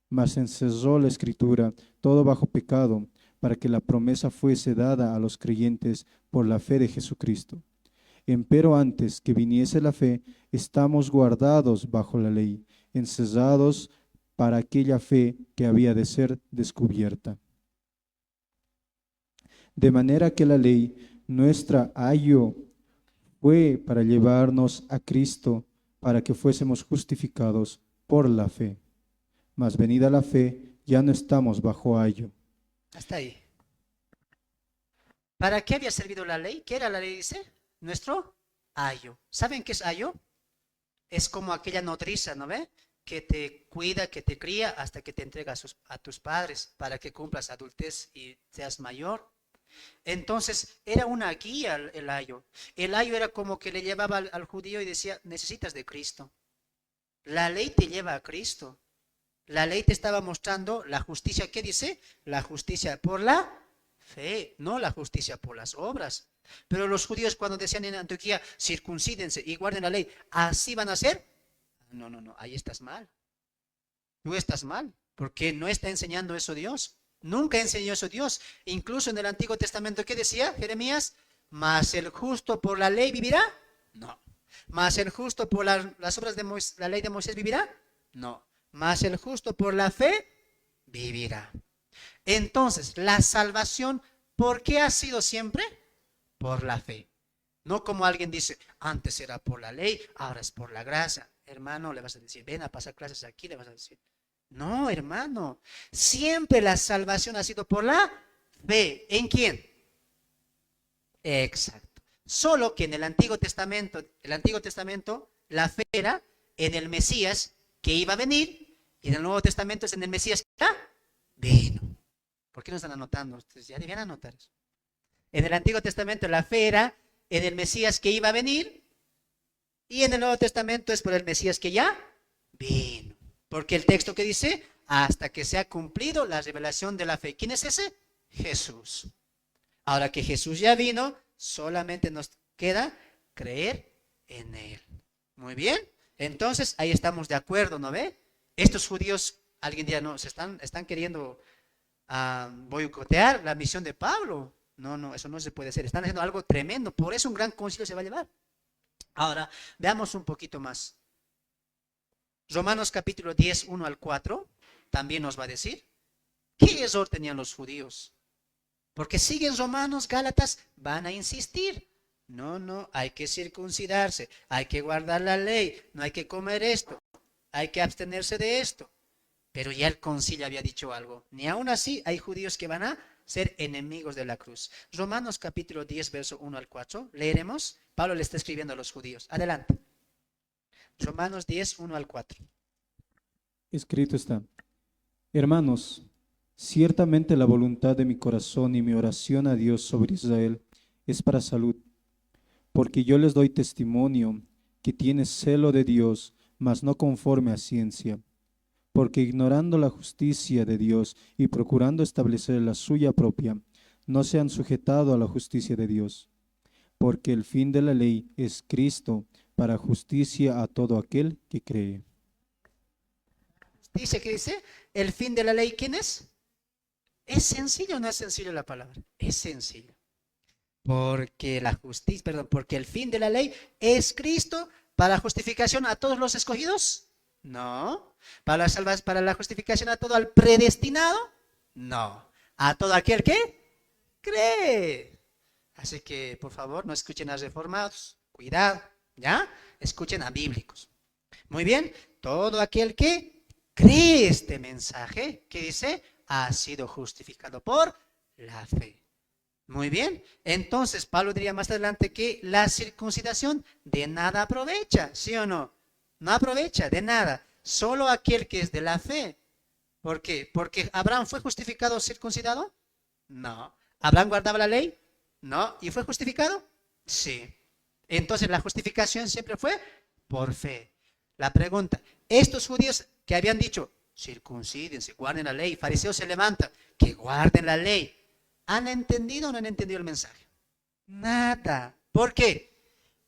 Mas encerró la Escritura todo bajo pecado, para que la promesa fuese dada a los creyentes por la fe de Jesucristo. Empero antes que viniese la fe, estamos guardados bajo la ley, encerrados para aquella fe que había de ser descubierta. De manera que la ley, nuestra ayo, fue para llevarnos a Cristo, para que fuésemos justificados por la fe. Mas venida la fe, ya no estamos bajo ayo. Hasta ahí. ¿Para qué había servido la ley? ¿Qué era la ley, dice? Nuestro ayo. ¿Saben qué es ayo? Es como aquella nodriza, ¿no ve? Que te cuida, que te cría hasta que te entrega a tus padres para que cumplas adultez y seas mayor. Entonces era una guía el ayo. El ayo era como que le llevaba al judío y decía, necesitas de Cristo. La ley te lleva a Cristo. La ley te estaba mostrando la justicia. ¿Qué dice? La justicia por la fe, no la justicia por las obras. Pero los judíos cuando decían en Antioquía, circuncídense y guarden la ley, ¿así van a ser? No, no, no, ahí estás mal. Tú estás mal, porque no está enseñando eso Dios. Nunca enseñó eso Dios. Incluso en el Antiguo Testamento, ¿qué decía Jeremías? ¿Mas el justo por la ley vivirá? No. ¿Mas el justo por las obras de la ley de Moisés vivirá? No. ¿Mas el justo por la fe vivirá? Entonces, la salvación, ¿por qué ha sido siempre? Por la fe. No como alguien dice, antes era por la ley, ahora es por la gracia. Hermano, le vas a decir, ven a pasar clases aquí, le vas a decir. No, hermano, siempre la salvación ha sido por la fe. ¿En quién? Exacto. Solo que en el Antiguo Testamento, la fe era en el Mesías que iba a venir, y en el Nuevo Testamento es en el Mesías que ya vino. ¿Por qué no están anotando? Ustedes ya debían anotar eso. En el Antiguo Testamento la fe era en el Mesías que iba a venir, y en el Nuevo Testamento es por el Mesías que ya vino. Porque el texto que dice, hasta que se ha cumplido la revelación de la fe. ¿Quién es ese? Jesús. Ahora que Jesús ya vino, solamente nos queda creer en Él. Muy bien. Entonces, ahí estamos de acuerdo, ¿no ve? Estos judíos, alguien dirá, no, están queriendo boicotear la misión de Pablo. No, no, eso no se puede hacer. Están haciendo algo tremendo. Por eso un gran concilio se va a llevar. Ahora, veamos un poquito más. Romanos capítulo 10, 1 al 4, también nos va a decir qué error tenían los judíos. Porque siguen Romanos, Gálatas, van a insistir. No, no, hay que circuncidarse, hay que guardar la ley, no hay que comer esto, hay que abstenerse de esto. Pero ya el concilio había dicho algo. Ni aún así hay judíos que van a ser enemigos de la cruz. Romanos capítulo 10, verso 1 al 4, leeremos. Pablo le está escribiendo a los judíos. Adelante. Romanos 10, 1 al 4. Escrito está: Hermanos, ciertamente la voluntad de mi corazón y mi oración a Dios sobre Israel es para salud, porque yo les doy testimonio que tiene celo de Dios, mas no conforme a ciencia, porque ignorando la justicia de Dios y procurando establecer la suya propia, no se han sujetado a la justicia de Dios, porque el fin de la ley es Cristo para justicia a todo aquel que cree. Dice que dice, el fin de la ley, ¿quién es? ¿Es sencillo o no es sencillo la palabra? Es sencillo. Porque la justicia, perdón, porque el fin de la ley es Cristo para justificación a todos los escogidos. No. Para la justificación a todo el predestinado. No. A todo aquel que cree. Así que, por favor, no escuchen a reformados. Cuidado, ¿ya? Escuchen a bíblicos. Muy bien. Todo aquel que cree este mensaje, que dice, ha sido justificado por la fe. Muy bien. Entonces, Pablo diría más adelante que la circuncisión de nada aprovecha, ¿sí o no? No aprovecha de nada. Solo aquel que es de la fe. ¿Por qué? Porque Abraham fue justificado circuncidado. No. ¿Abraham guardaba la ley? No. ¿Y fue justificado? Sí. Entonces la justificación siempre fue por fe. La pregunta, estos judíos que habían dicho, circuncídense, guarden la ley, fariseos se levantan, que guarden la ley, ¿han entendido o no han entendido el mensaje? Nada. ¿Por qué?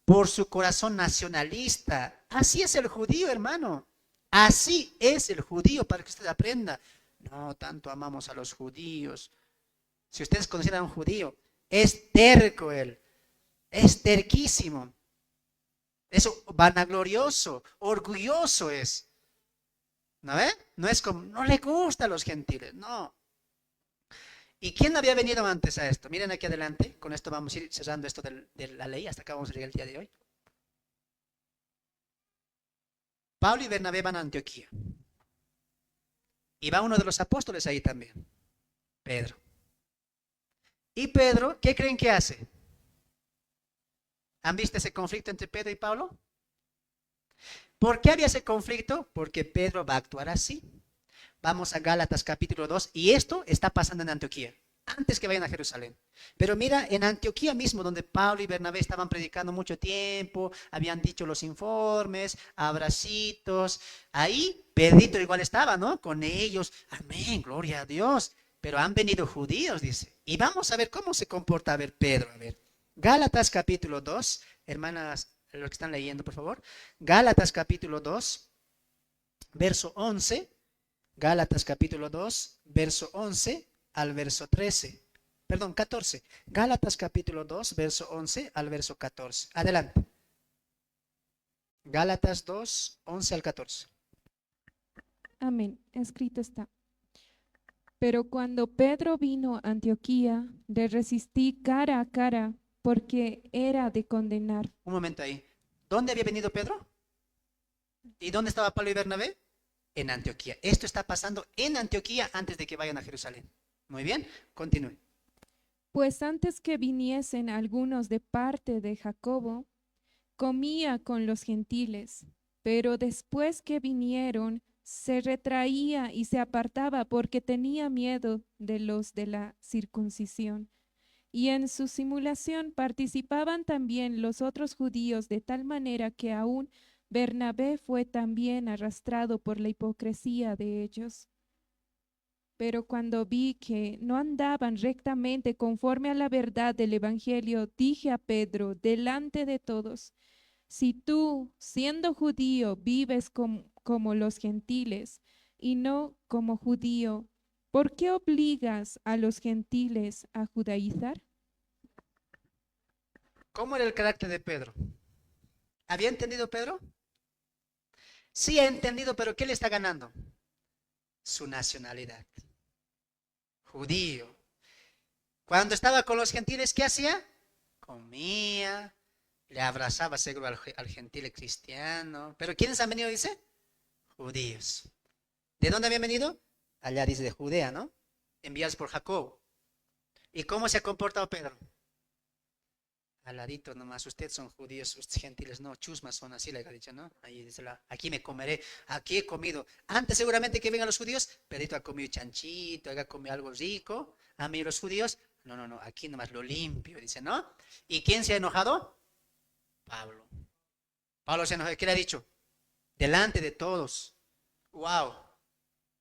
Por su corazón nacionalista. Así es el judío, hermano. Así es el judío, para que usted aprenda. No, tanto amamos a los judíos. Si ustedes conocieran a un judío, es terco él. Es terquísimo. Es vanaglorioso, orgulloso es. ¿No ve? No es como, no le gusta a los gentiles, no. ¿Y quién había venido antes a esto? Miren aquí adelante, con esto vamos a ir cerrando esto de la ley, hasta acá vamos a llegar el día de hoy. Pablo y Bernabé van a Antioquía. Y va uno de los apóstoles ahí también, Pedro. Y Pedro, ¿qué creen que hace? ¿Han visto ese conflicto entre Pedro y Pablo? ¿Por qué había ese conflicto? Porque Pedro va a actuar así. Vamos a Gálatas capítulo 2 y esto está pasando en Antioquía, antes que vayan a Jerusalén. Pero mira, en Antioquía mismo, donde Pablo y Bernabé estaban predicando mucho tiempo, habían dicho los informes, abracitos, ahí Pedrito igual estaba, ¿no? Con ellos, amén, gloria a Dios. Pero han venido judíos, dice. Y vamos a ver cómo se comporta, a ver, Pedro, a ver. Gálatas capítulo 2, hermanas, los que están leyendo, por favor. Gálatas capítulo 2, verso 11. Gálatas capítulo 2, verso 11 al verso 13. Perdón, 14. Gálatas capítulo 2, verso 11 al verso 14. Adelante. Gálatas 2, 11 al 14. Amén. Escrito está. Pero cuando Pedro vino a Antioquía, le resistí cara a cara, porque era de condenar. Un momento ahí. ¿Dónde había venido Pedro? ¿Y dónde estaba Pablo y Bernabé? En Antioquía. Esto está pasando en Antioquía antes de que vayan a Jerusalén. Muy bien, continúe. Pues antes que viniesen algunos de parte de Jacobo, comía con los gentiles, pero después que vinieron, se retraía y se apartaba porque tenía miedo de los de la circuncisión. Y en su simulación participaban también los otros judíos, de tal manera que aún Bernabé fue también arrastrado por la hipocresía de ellos. Pero cuando vi que no andaban rectamente conforme a la verdad del Evangelio, dije a Pedro delante de todos: si tú, siendo judío, vives como los gentiles y no como judío, ¿por qué obligas a los gentiles a judaizar? ¿Cómo era el carácter de Pedro? ¿Había entendido Pedro? Sí, ha entendido, pero ¿qué le está ganando? Su nacionalidad. Judío. Cuando estaba con los gentiles, ¿qué hacía? Comía, le abrazaba seguro al gentil cristiano. ¿Pero quiénes han venido, dice? Judíos. ¿De dónde habían venido? Allá dice de Judea, ¿no? Enviados por Jacob. ¿Y cómo se ha comportado Pedro? Al ladito nomás, ustedes son judíos, ustedes gentiles, no, chusmas son así, le ha dicho, ¿no? Ahí dice, aquí me comeré, aquí he comido. Antes seguramente que vengan los judíos, Pedrito ha comido chanchito, ha comido algo rico. A mí los judíos, no, aquí nomás lo limpio, dice, ¿no? ¿Y quién se ha enojado? Pablo. Pablo se enojó, ¿qué le ha dicho? Delante de todos. Wow.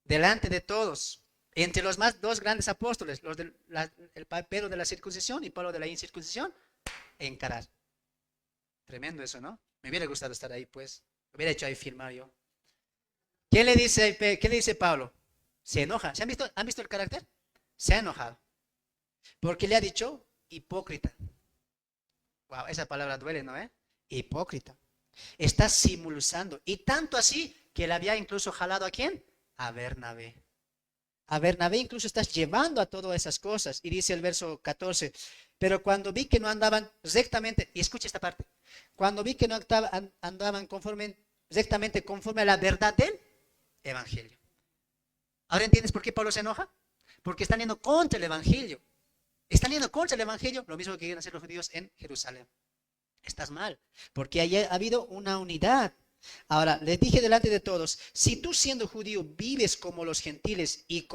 Delante de todos. Entre los dos grandes apóstoles, el Pedro de la circuncisión y Pablo de la incircuncisión, encarar. Tremendo eso, ¿no? Me hubiera gustado estar ahí, pues. Me hubiera hecho ahí filmar yo. ¿Qué le dice Pablo? Se enoja. ¿Han visto el carácter? Se ha enojado. Porque le ha dicho hipócrita. Wow, esa palabra duele, ¿no? Hipócrita. Está simulando. Y tanto así que le había incluso jalado ¿a quién? A Bernabé. A Bernabé incluso estás llevando a todas esas cosas. Y dice el verso 14, pero cuando vi que no andaban rectamente, y escucha esta parte, cuando vi que no andaban rectamente conforme a la verdad del Evangelio. ¿Ahora entiendes por qué Pablo se enoja? Porque están yendo contra el Evangelio. Están yendo contra el Evangelio, lo mismo que quieren hacer los judíos en Jerusalén. Estás mal, porque ha habido una unidad. Ahora, les dije delante de todos, si tú siendo judío vives como los gentiles y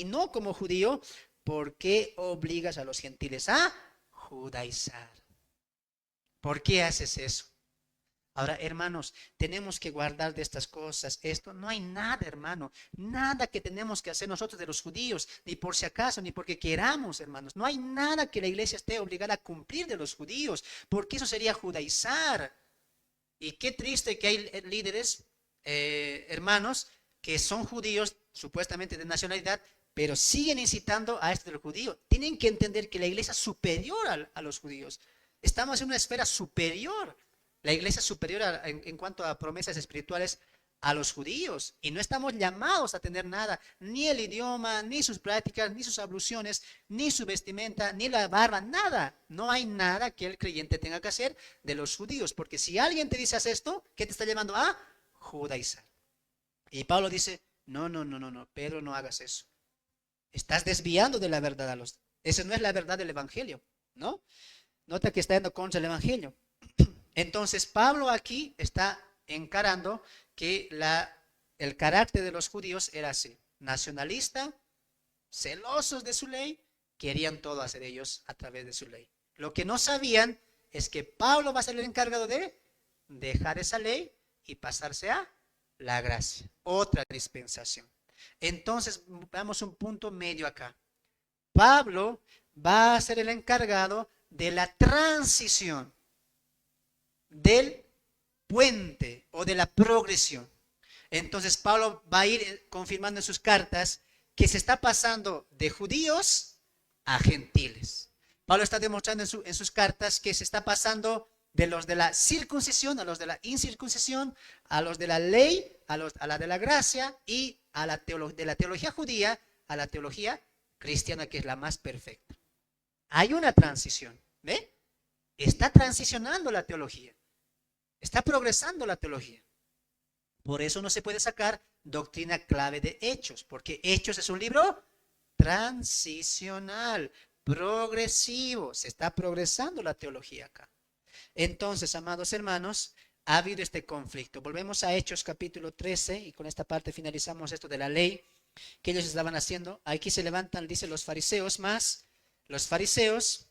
no como judío, ¿por qué obligas a los gentiles a judaizar? ¿Por qué haces eso? Ahora, hermanos, tenemos que guardar de estas cosas. Esto no hay nada, hermano, nada que tenemos que hacer nosotros de los judíos, ni por si acaso, ni porque queramos, hermanos. No hay nada que la iglesia esté obligada a cumplir de los judíos, porque eso sería judaizar. Y qué triste que hay líderes, hermanos, que son judíos, supuestamente de nacionalidad, pero siguen incitando a esto del judío. Tienen que entender que la iglesia es superior a los judíos. Estamos en una esfera superior. La iglesia es superior en cuanto a promesas espirituales a los judíos. Y no estamos llamados a tener nada, ni el idioma, ni sus prácticas, ni sus abluciones, ni su vestimenta, ni la barba, nada. No hay nada que el creyente tenga que hacer de los judíos. Porque si alguien te dice haz esto, ¿qué te está llevando a judaizar? Y Pablo dice, No, no, no, no, no, Pedro, no hagas eso. Estás desviando de la verdad a los... Esa no es la verdad del Evangelio, ¿no? Nota que está yendo contra el Evangelio. Entonces, Pablo aquí está encarando que el carácter de los judíos era así, nacionalista, celosos de su ley, querían todo hacer ellos a través de su ley. Lo que no sabían es que Pablo va a ser el encargado de dejar esa ley y pasarse a la gracia, otra dispensación. Entonces, vamos a un punto medio acá. Pablo va a ser el encargado de la transición del puente o de la progresión. Entonces Pablo va a ir confirmando en sus cartas que se está pasando de judíos a gentiles. Pablo está demostrando en sus cartas que se está pasando de los de la circuncisión a los de la incircuncisión, a los de la ley, a la de la gracia y de la teología judía a la teología cristiana, que es la más perfecta. Hay una transición, ¿ve? Está transicionando la teología, está progresando la teología. Por eso no se puede sacar doctrina clave de Hechos, porque Hechos es un libro transicional, progresivo, se está progresando la teología acá. Entonces, amados hermanos, ha habido este conflicto. Volvemos a Hechos capítulo 13 y con esta parte finalizamos esto de la ley que ellos estaban haciendo. Aquí se levantan, dice, los fariseos más. Los fariseos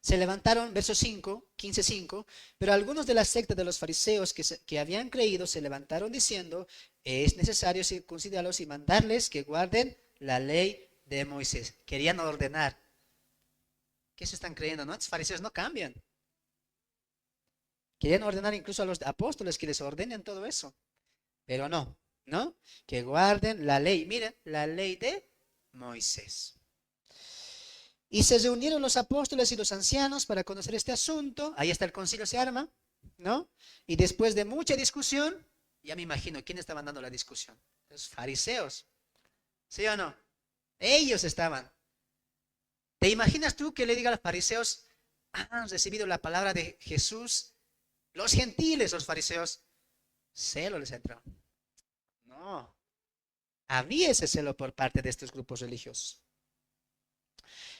se levantaron, verso 5, 15:5, pero algunos de la secta de los fariseos que habían creído se levantaron diciendo, es necesario circuncidarlos y mandarles que guarden la ley de Moisés. Querían ordenar. ¿Qué se están creyendo? ¿No? Los fariseos no cambian. Querían ordenar incluso a los apóstoles que les ordenen todo eso. Pero no, ¿no? Que guarden la ley. Miren, la ley de Moisés. Y se reunieron los apóstoles y los ancianos para conocer este asunto. Ahí está el concilio, se arma, ¿no? Y después de mucha discusión, ya me imagino quién estaban dando la discusión. Los fariseos. ¿Sí o no? Ellos estaban. ¿Te imaginas tú que le diga a los fariseos, han recibido la palabra de Jesús? Los gentiles, los fariseos, celo les entró. No. Había ese celo por parte de estos grupos religiosos.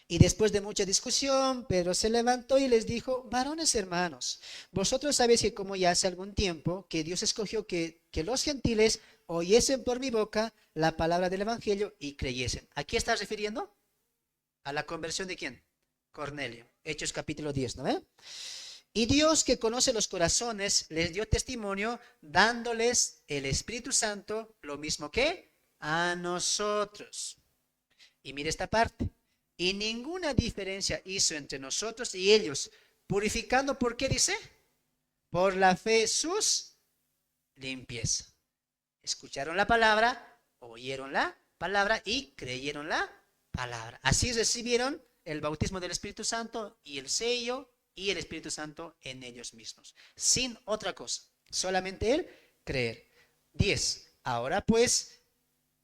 Y después de mucha discusión, Pedro se levantó y les dijo, varones hermanos, vosotros sabéis que como ya hace algún tiempo que Dios escogió que los gentiles oyesen por mi boca la palabra del evangelio y creyesen. ¿A qué está refiriendo? ¿A la conversión de quién? Cornelio. Hechos capítulo 10, ¿no ve? Y Dios, que conoce los corazones, les dio testimonio dándoles el Espíritu Santo, lo mismo que a nosotros. Y mire esta parte. Y ninguna diferencia hizo entre nosotros y ellos, purificando, ¿por qué dice? Por la fe sus limpieza. Escucharon la palabra, oyeron la palabra y creyeron la palabra. Así recibieron el bautismo del Espíritu Santo y el sello y el Espíritu Santo en ellos mismos. Sin otra cosa, solamente el creer. 10. Ahora pues,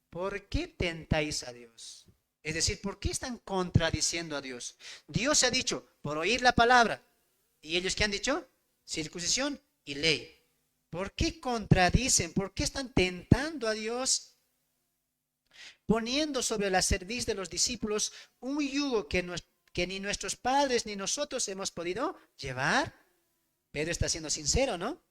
¿por qué tentáis a Dios? Es decir, ¿por qué están contradiciendo a Dios? Dios ha dicho, por oír la palabra. ¿Y ellos qué han dicho? Circuncisión y ley. ¿Por qué contradicen? ¿Por qué están tentando a Dios? Poniendo sobre la cerviz de los discípulos un yugo que ni nuestros padres ni nosotros hemos podido llevar. Pedro está siendo sincero, ¿no?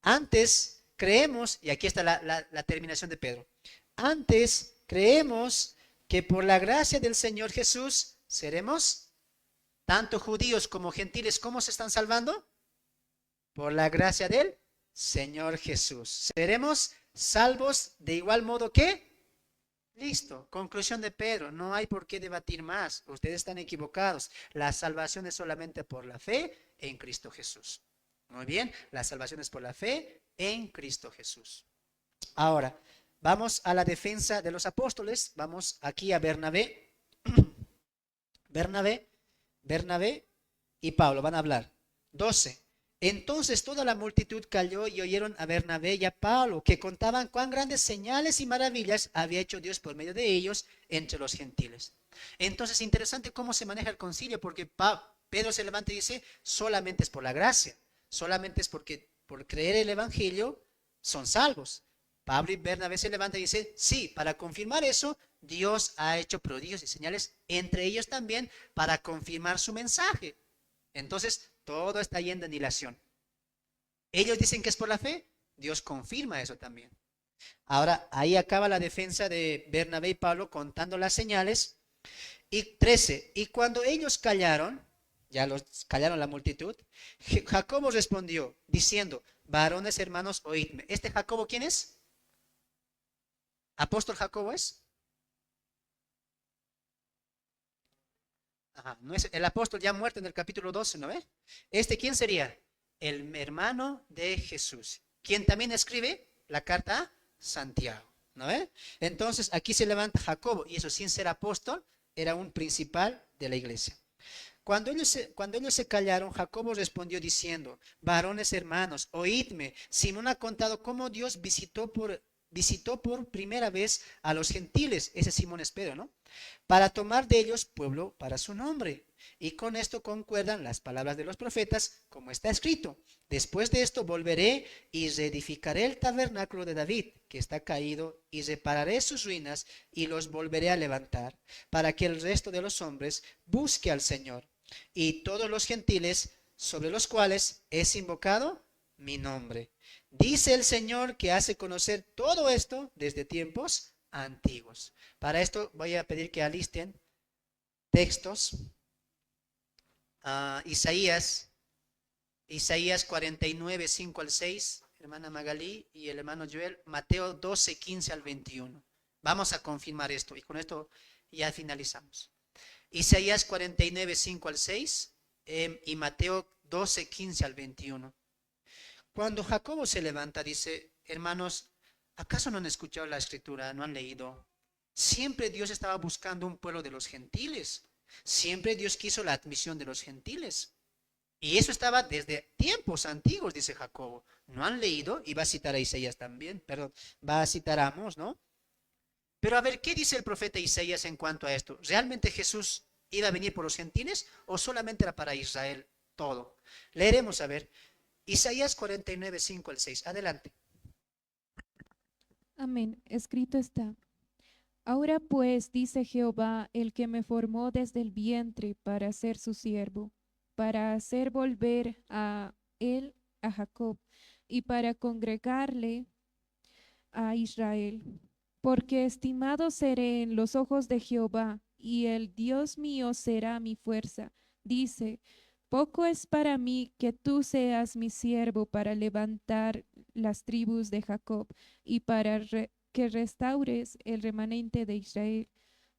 Antes creemos, y aquí está la terminación de Pedro. Antes creemos que por la gracia del Señor Jesús seremos, tanto judíos como gentiles, ¿cómo se están salvando? Por la gracia del Señor Jesús. Seremos salvos de igual modo que, listo, conclusión de Pedro, no hay por qué debatir más, ustedes están equivocados, la salvación es solamente por la fe en Cristo Jesús. Muy bien, la salvación es por la fe en Cristo Jesús. Ahora, vamos a la defensa de los apóstoles. Vamos aquí a Bernabé. Bernabé y Pablo van a hablar. 12. Entonces toda la multitud cayó y oyeron a Bernabé y a Pablo, que contaban cuán grandes señales y maravillas había hecho Dios por medio de ellos entre los gentiles. Entonces, interesante cómo se maneja el concilio, porque Pedro se levanta y dice, solamente es por la gracia, solamente es porque por creer el evangelio son salvos. Pablo y Bernabé se levantan y dicen, sí, para confirmar eso, Dios ha hecho prodigios y señales entre ellos también para confirmar su mensaje. Entonces, todo está yendo en dilación. Ellos dicen que es por la fe, Dios confirma eso también. Ahora, ahí acaba la defensa de Bernabé y Pablo contando las señales. Y 13, y cuando ellos callaron, ya los callaron la multitud, Jacobo respondió diciendo, varones hermanos, oídme. ¿Este Jacobo quién es? ¿Apóstol Jacobo es? Ajá, no es el apóstol ya muerto en el capítulo 12, ¿no ve? ¿Este quién sería? El hermano de Jesús, quien también escribe la carta a Santiago, ¿no ve? Entonces aquí se levanta Jacobo, y eso sin ser apóstol, era un principal de la iglesia. Cuando ellos se callaron, Jacobo respondió diciendo, varones hermanos, oídme, Simón ha contado cómo Dios visitó por primera vez a los gentiles, ese Simón es Pedro, ¿no? Para tomar de ellos pueblo para su nombre. Y con esto concuerdan las palabras de los profetas, como está escrito. Después de esto volveré y reedificaré el tabernáculo de David, que está caído, y repararé sus ruinas y los volveré a levantar, para que el resto de los hombres busque al Señor y todos los gentiles sobre los cuales es invocado mi nombre. Dice el Señor que hace conocer todo esto desde tiempos antiguos. Para esto voy a pedir que alisten textos. Isaías 49, 5 al 6, hermana Magalí y el hermano Joel, Mateo 12, 15 al 21. Vamos a confirmar esto y con esto ya finalizamos. Isaías 49, 5 al 6 y Mateo 12, 15 al 21. Cuando Jacobo se levanta, dice, hermanos, ¿acaso no han escuchado la escritura? ¿No han leído? Siempre Dios estaba buscando un pueblo de los gentiles. Siempre Dios quiso la admisión de los gentiles. Y eso estaba desde tiempos antiguos, dice Jacobo. ¿No han leído? Y va a citar a Isaías también, perdón, va a citar a Amós, ¿no? Pero a ver, ¿qué dice el profeta Isaías en cuanto a esto? ¿Realmente Jesús iba a venir por los gentiles o solamente era para Israel todo? Leeremos a ver. Isaías 49, 5 al 6. Adelante. Amén. Escrito está. Ahora pues, dice Jehová, el que me formó desde el vientre para ser su siervo, para hacer volver a él a Jacob y para congregarle a Israel. Porque estimado seré en los ojos de Jehová, y el Dios mío será mi fuerza. Dice, poco es para mí que tú seas mi siervo para levantar las tribus de Jacob y para que restaures el remanente de Israel.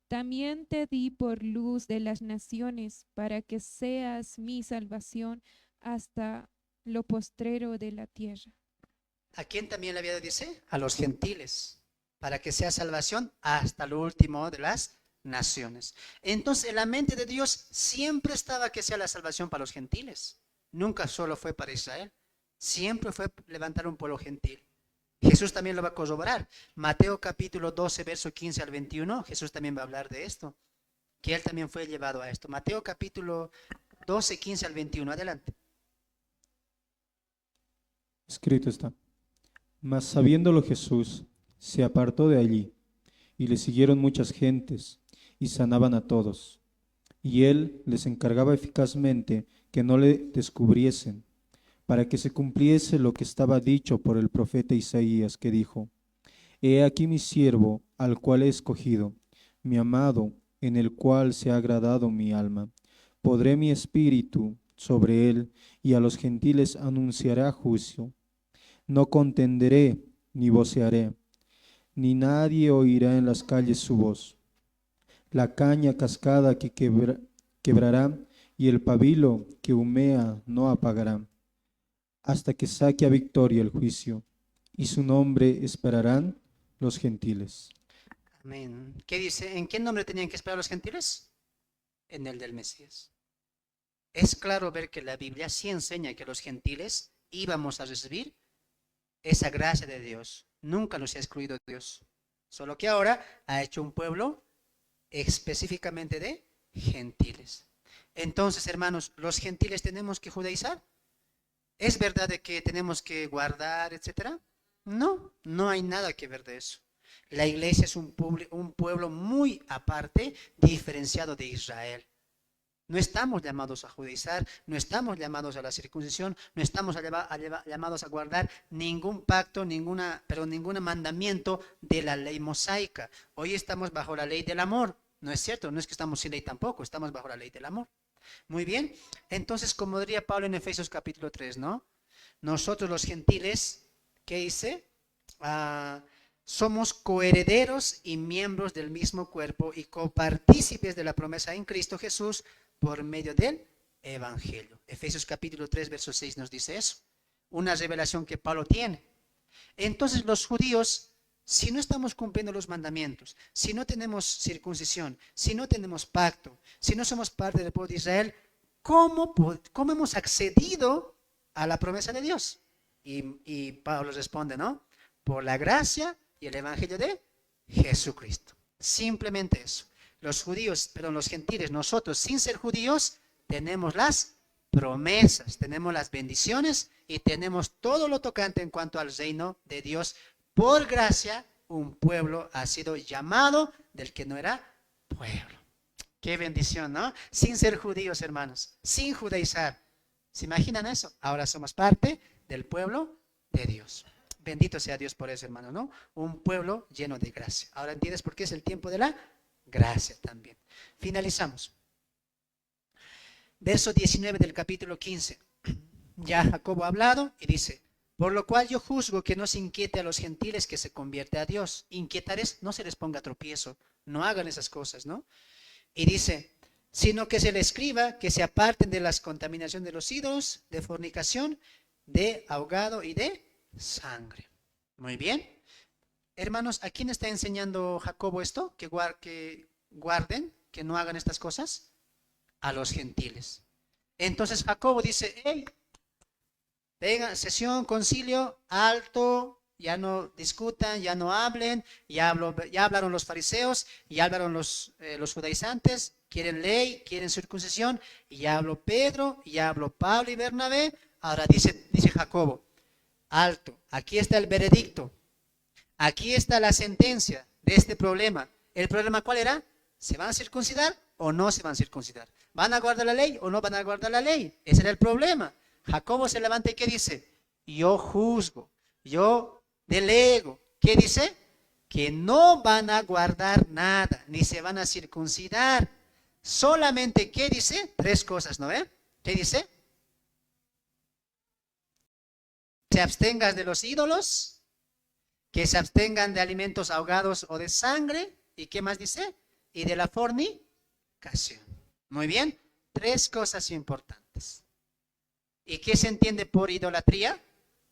También te di por luz de las naciones para que seas mi salvación hasta lo postrero de la tierra. ¿A quién también le había dice? A los gentiles, para que sea salvación hasta lo último de las naciones. Entonces, en la mente de Dios siempre estaba que sea la salvación para los gentiles. Nunca solo fue para Israel. Siempre fue levantar un pueblo gentil. Jesús también lo va a corroborar. Mateo capítulo 12, verso 15 al 21, Jesús también va a hablar de esto, que él también fue llevado a esto. Mateo capítulo 12, 15 al 21, adelante. Escrito está. Mas sabiéndolo Jesús, se apartó de allí, y le siguieron muchas gentes, y sanaban a todos. Y él les encargaba eficazmente que no le descubriesen, para que se cumpliese lo que estaba dicho por el profeta Isaías, que dijo, He aquí mi siervo, al cual he escogido, mi amado, en el cual se ha agradado mi alma. Podré mi espíritu sobre él, y a los gentiles anunciará juicio. No contenderé, ni vocearé, ni nadie oirá en las calles su voz. La caña cascada que quebrará, y el pabilo que humea no apagará, hasta que saque a victoria el juicio, y su nombre esperarán los gentiles. Amén. ¿Qué dice? ¿En qué nombre tenían que esperar los gentiles? En el del Mesías. Es claro ver que la Biblia sí enseña que los gentiles íbamos a recibir esa gracia de Dios. Nunca nos ha excluido Dios. Solo que ahora ha hecho un pueblo específicamente de gentiles. Entonces, hermanos, ¿los gentiles tenemos que judaizar? ¿Es verdad de que tenemos que guardar, etcétera? No, no hay nada que ver de eso. La iglesia es un pueblo muy aparte, diferenciado de Israel. No estamos llamados a judaizar, no estamos llamados a la circuncisión, no estamos llamados a guardar ningún pacto, ningún mandamiento de la ley mosaica. Hoy estamos bajo la ley del amor. No es cierto, no es que estamos sin ley tampoco, estamos bajo la ley del amor. Muy bien, entonces como diría Pablo en Efesios capítulo 3, ¿no? Nosotros los gentiles, ¿qué dice? Somos coherederos y miembros del mismo cuerpo y copartícipes de la promesa en Cristo Jesús por medio del Evangelio. Efesios capítulo 3, verso 6 nos dice eso. Una revelación que Pablo tiene. Entonces los judíos, si no estamos cumpliendo los mandamientos, si no tenemos circuncisión, si no tenemos pacto, si no somos parte del pueblo de Israel, ¿cómo hemos accedido a la promesa de Dios? Y Pablo responde, ¿no? Por la gracia y el Evangelio de Jesucristo. Simplemente eso. Los gentiles, nosotros sin ser judíos, tenemos las promesas, tenemos las bendiciones y tenemos todo lo tocante en cuanto al reino de Dios. Por gracia, un pueblo ha sido llamado del que no era pueblo. Qué bendición, ¿no? Sin ser judíos, hermanos, sin judaizar. ¿Se imaginan eso? Ahora somos parte del pueblo de Dios. Bendito sea Dios por eso, hermano, ¿no? Un pueblo lleno de gracia. Ahora entiendes por qué es el tiempo de la gracia también. Finalizamos. Verso 19 del capítulo 15. Ya Jacobo ha hablado y dice, por lo cual yo juzgo que no se inquiete a los gentiles que se convierte a Dios. Inquietar es, no se les ponga tropiezo, no hagan esas cosas, ¿no? Y dice, sino que se le escriba que se aparten de las contaminaciones de los ídolos, de fornicación, de ahogado y de sangre. Muy bien. Hermanos, ¿a quién está enseñando Jacobo esto? Que guarden, que no hagan estas cosas. A los gentiles. Entonces Jacobo dice, hey, venga, sesión, concilio, alto, ya no discutan, ya no hablen, ya hablaron los fariseos, ya hablaron los judaizantes, quieren ley, quieren circuncisión, y ya habló Pedro, ya habló Pablo y Bernabé. Ahora dice Jacobo, alto, aquí está el veredicto, aquí está la sentencia de este problema. ¿El problema cuál era? ¿Se van a circuncidar o no se van a circuncidar? ¿Van a guardar la ley o no van a guardar la ley? Ese era el problema. Jacobo se levanta y ¿qué dice? Yo juzgo, yo delego. ¿Qué dice? Que no van a guardar nada, ni se van a circuncidar. Solamente, ¿qué dice? Tres cosas, ¿no ve? ¿Qué dice? Se abstengan de los ídolos, que se abstengan de alimentos ahogados o de sangre. ¿Y qué más dice? Y de la fornicación. Muy bien, tres cosas importantes. ¿Y qué se entiende por idolatría?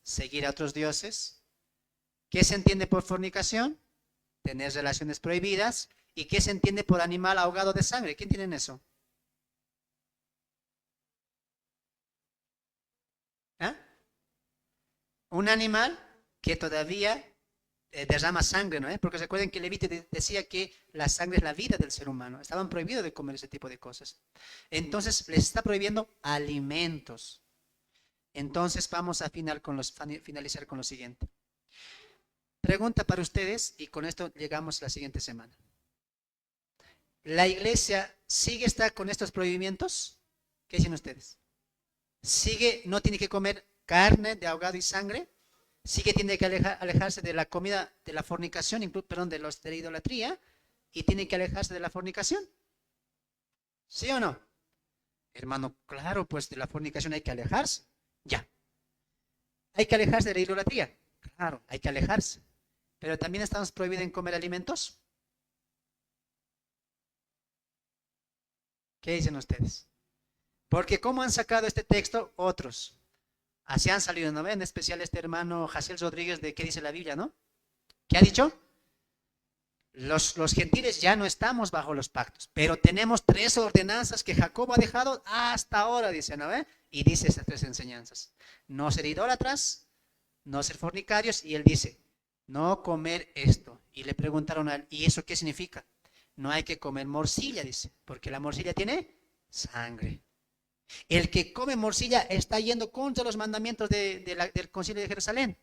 Seguir a otros dioses. ¿Qué se entiende por fornicación? Tener relaciones prohibidas. ¿Y qué se entiende por animal ahogado de sangre? ¿Quién tiene eso? ¿Ah? Un animal que todavía derrama sangre, ¿no? Porque recuerden que Levítico decía que la sangre es la vida del ser humano. Estaban prohibidos de comer ese tipo de cosas. Entonces les está prohibiendo alimentos. Entonces vamos a finalizar con lo siguiente. Pregunta para ustedes y con esto llegamos la siguiente semana. ¿La iglesia sigue está con estos prohibimientos? ¿Qué dicen ustedes? ¿Sigue, no tiene que comer carne de ahogado y sangre? Sí que tiene que alejarse de la comida, de la fornicación, de la idolatría, y tiene que alejarse de la fornicación. ¿Sí o no? Hermano, claro, pues de la fornicación hay que alejarse. Ya. Hay que alejarse de la idolatría. Claro, hay que alejarse. Pero también estamos prohibidos en comer alimentos. ¿Qué dicen ustedes? Porque ¿cómo han sacado este texto? Otros. Así han salido, ¿no ven? En especial este hermano Jaciel Rodríguez de ¿qué dice la Biblia, no? ¿Qué ha dicho? Los gentiles ya no estamos bajo los pactos, pero tenemos tres ordenanzas que Jacobo ha dejado hasta ahora, dice, ¿no ve? Y dice estas tres enseñanzas. No ser idólatras, no ser fornicarios, y él dice, no comer esto. Y le preguntaron a él, ¿y eso qué significa? No hay que comer morcilla, dice, porque la morcilla tiene sangre. El que come morcilla está yendo contra los mandamientos del Concilio de Jerusalén.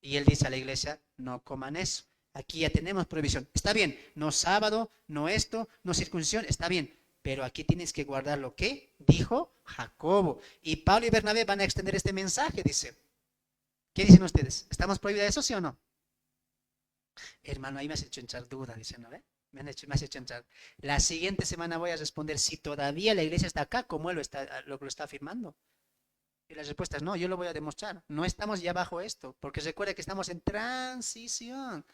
Y él dice a la iglesia, no coman eso. Aquí ya tenemos prohibición. Está bien, no sábado, no esto, no circuncisión, está bien. Pero aquí tienes que guardar lo que dijo Jacobo. Y Pablo y Bernabé van a extender este mensaje, dice. ¿Qué dicen ustedes? ¿Estamos prohibidos eso, sí o no? Hermano, ahí me has hecho entrar duda, dice, ¿no ve? Me has hecho entrar. La siguiente semana voy a responder si todavía la iglesia está acá, como él lo está afirmando. Y la respuesta es no, yo lo voy a demostrar. No estamos ya bajo esto, porque recuerda que estamos en transición.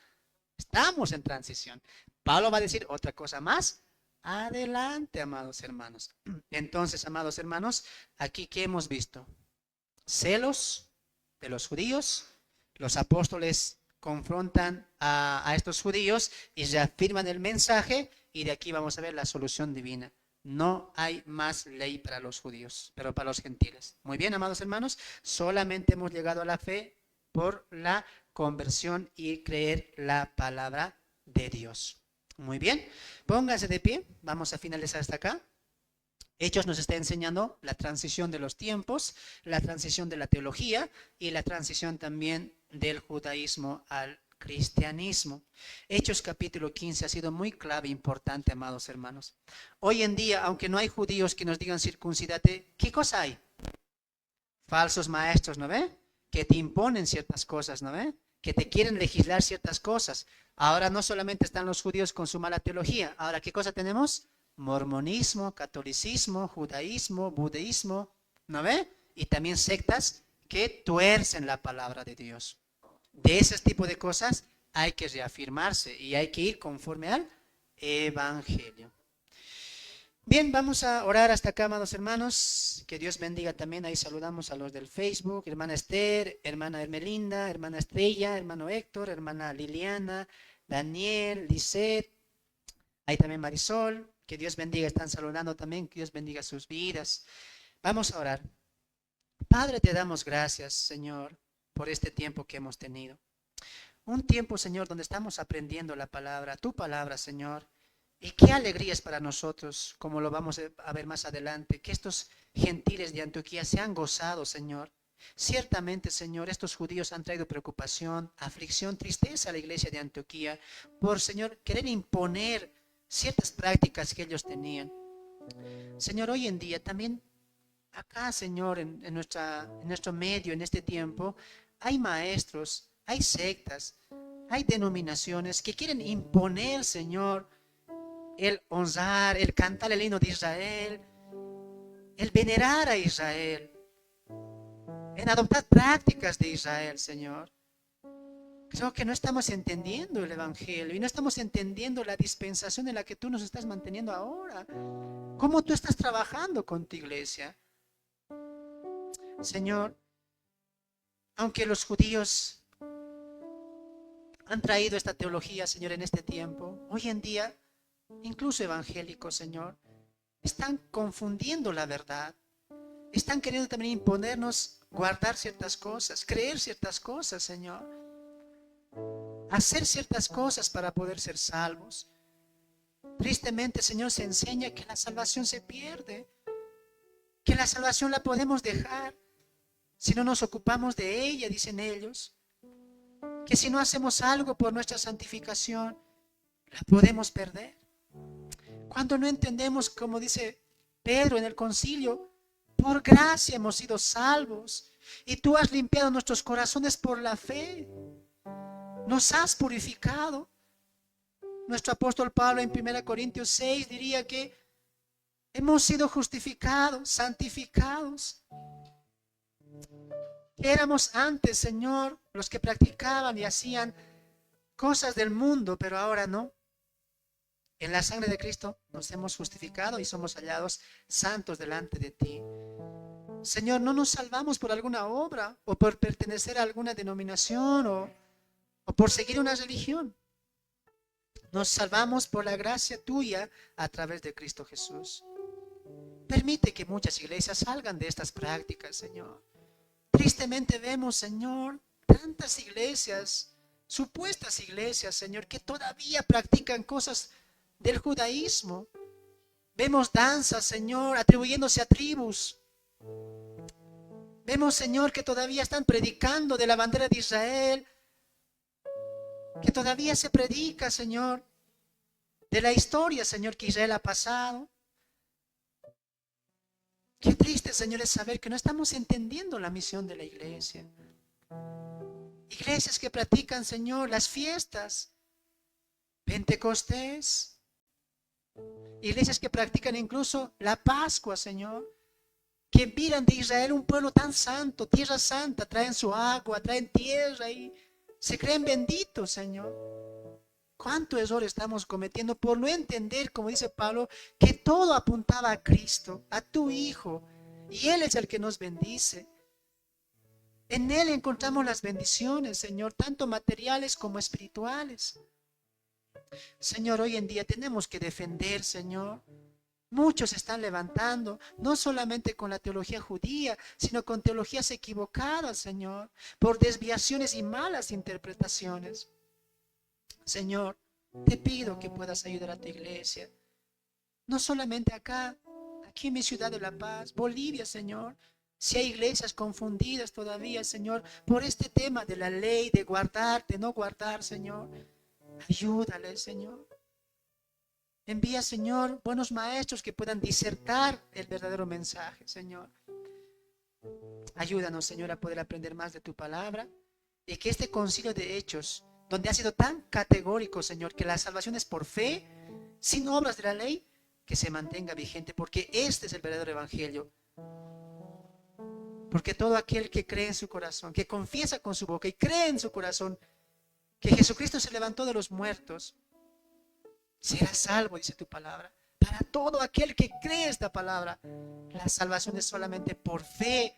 Estamos en transición. Pablo va a decir otra cosa más. Adelante, amados hermanos. Entonces, amados hermanos, aquí ¿qué hemos visto? Celos de los judíos. Los apóstoles confrontan a estos judíos y reafirman el mensaje, y de aquí vamos a ver la solución divina. No hay más ley para los judíos, pero para los gentiles. Muy bien, amados hermanos, solamente hemos llegado a la fe por la conversión y creer la palabra de Dios. Muy bien, pónganse de pie, vamos a finalizar hasta acá. Hechos nos está enseñando la transición de los tiempos, la transición de la teología y la transición también del judaísmo al cristianismo. Hechos capítulo 15 ha sido muy clave, importante, amados hermanos. Hoy en día, aunque no hay judíos que nos digan circuncídate, ¿qué cosa hay? Falsos maestros, ¿no ve? Que te imponen ciertas cosas, ¿no ve? Que te quieren legislar ciertas cosas. Ahora no solamente están los judíos con su mala teología, ahora ¿qué cosa tenemos? Mormonismo, catolicismo, judaísmo, budeísmo, ¿no ve? Y también sectas que tuercen la palabra de Dios. De ese tipo de cosas hay que reafirmarse y hay que ir conforme al evangelio. Bien, vamos a orar hasta acá, amados hermanos. Que Dios bendiga también. Ahí saludamos a los del Facebook, hermana Esther, hermana Hermelinda, hermana Estrella, hermano Héctor, hermana Liliana, Daniel, Lisette, ahí también Marisol. Que Dios bendiga, están saludando también, que Dios bendiga sus vidas. Vamos a orar. Padre, te damos gracias, Señor, por este tiempo que hemos tenido. Un tiempo, Señor, donde estamos aprendiendo la palabra, tu palabra, Señor. Y qué alegría es para nosotros, como lo vamos a ver más adelante, que estos gentiles de Antioquía se han gozado, Señor. Ciertamente, Señor, estos judíos han traído preocupación, aflicción, tristeza a la iglesia de Antioquía por, Señor, querer imponer ciertas prácticas que ellos tenían. Señor, hoy en día también acá, Señor, en nuestro medio, en este tiempo, hay maestros, hay sectas, hay denominaciones que quieren imponer, Señor, el honrar, el cantar el himno de Israel, el venerar a Israel, en adoptar prácticas de Israel, Señor. Creo que no estamos entendiendo el evangelio y no estamos entendiendo la dispensación en la que tú nos estás manteniendo ahora. Cómo tú estás trabajando con tu iglesia. Señor, aunque los judíos han traído esta teología, Señor, en este tiempo, hoy en día, incluso evangélicos, Señor, están confundiendo la verdad. Están queriendo también imponernos guardar ciertas cosas, creer ciertas cosas, Señor. Hacer ciertas cosas para poder ser salvos. Tristemente, Señor, se enseña que la salvación se pierde, que la salvación la podemos dejar si no nos ocupamos de ella, dicen ellos, que si no hacemos algo por nuestra santificación, la podemos perder. Cuando no entendemos, como dice Pedro en el concilio, por gracia hemos sido salvos y tú has limpiado nuestros corazones por la fe. Nos has purificado. Nuestro apóstol Pablo en 1 Corintios 6 diría que hemos sido justificados, santificados. Éramos antes, Señor, los que practicaban y hacían cosas del mundo, pero ahora no. En la sangre de Cristo nos hemos justificado y somos hallados santos delante de ti. Señor, no nos salvamos por alguna obra o por pertenecer a alguna denominación o por seguir una religión. Nos salvamos por la gracia tuya a través de Cristo Jesús. Permite que muchas iglesias salgan de estas prácticas, Señor. Tristemente vemos, Señor, tantas iglesias, supuestas iglesias, Señor, que todavía practican cosas del judaísmo. Vemos danzas, Señor, atribuyéndose a tribus. Vemos, Señor, que todavía están predicando de la bandera de Israel que todavía se predica, Señor, de la historia, Señor, que Israel ha pasado. Qué triste, Señor, es saber que no estamos entendiendo la misión de la iglesia. Iglesias que practican, Señor, las fiestas, Pentecostés. Iglesias que practican incluso la Pascua, Señor. Que miran de Israel un pueblo tan santo, tierra santa, traen su agua, traen tierra y se creen benditos, Señor. ¿Cuánto error estamos cometiendo por no entender, como dice Pablo, que todo apuntaba a Cristo, a tu Hijo, y Él es el que nos bendice? En Él encontramos las bendiciones, Señor, tanto materiales como espirituales. Señor, hoy en día tenemos que defender, Señor. Muchos se están levantando, no solamente con la teología judía, sino con teologías equivocadas, Señor, por desviaciones y malas interpretaciones. Señor, te pido que puedas ayudar a tu iglesia, no solamente acá, aquí en mi ciudad de La Paz, Bolivia, Señor. Si hay iglesias confundidas todavía, Señor, por este tema de la ley, de guardar, de no guardar, Señor, ayúdale, Señor. Envía, Señor, buenos maestros que puedan disertar el verdadero mensaje, Señor. Ayúdanos, Señor, a poder aprender más de tu palabra y que este concilio de Hechos, donde ha sido tan categórico, Señor, que la salvación es por fe, sin obras de la ley, que se mantenga vigente, porque este es el verdadero evangelio. Porque todo aquel que cree en su corazón, que confiesa con su boca y cree en su corazón que Jesucristo se levantó de los muertos, será salvo, dice tu palabra. Para todo aquel que cree esta palabra, la salvación es solamente por fe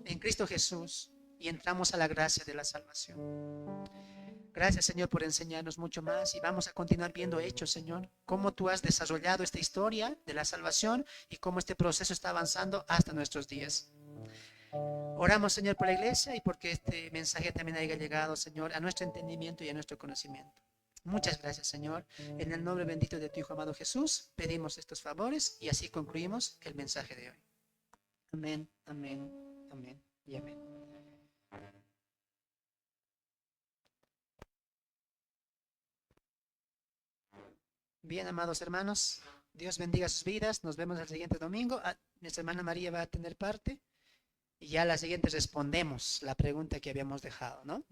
en Cristo Jesús y entramos a la gracia de la salvación. Gracias, Señor, por enseñarnos mucho más y vamos a continuar viendo hechos, Señor, cómo tú has desarrollado esta historia de la salvación y cómo este proceso está avanzando hasta nuestros días. Oramos, Señor, por la iglesia y porque este mensaje también haya llegado, Señor, a nuestro entendimiento y a nuestro conocimiento. Muchas gracias, Señor. En el nombre bendito de tu Hijo amado Jesús, pedimos estos favores y así concluimos el mensaje de hoy. Amén, amén, amén y amén. Bien, amados hermanos, Dios bendiga sus vidas. Nos vemos el siguiente domingo. Nuestra hermana María va a tener parte y ya la siguiente respondemos la pregunta que habíamos dejado, ¿no?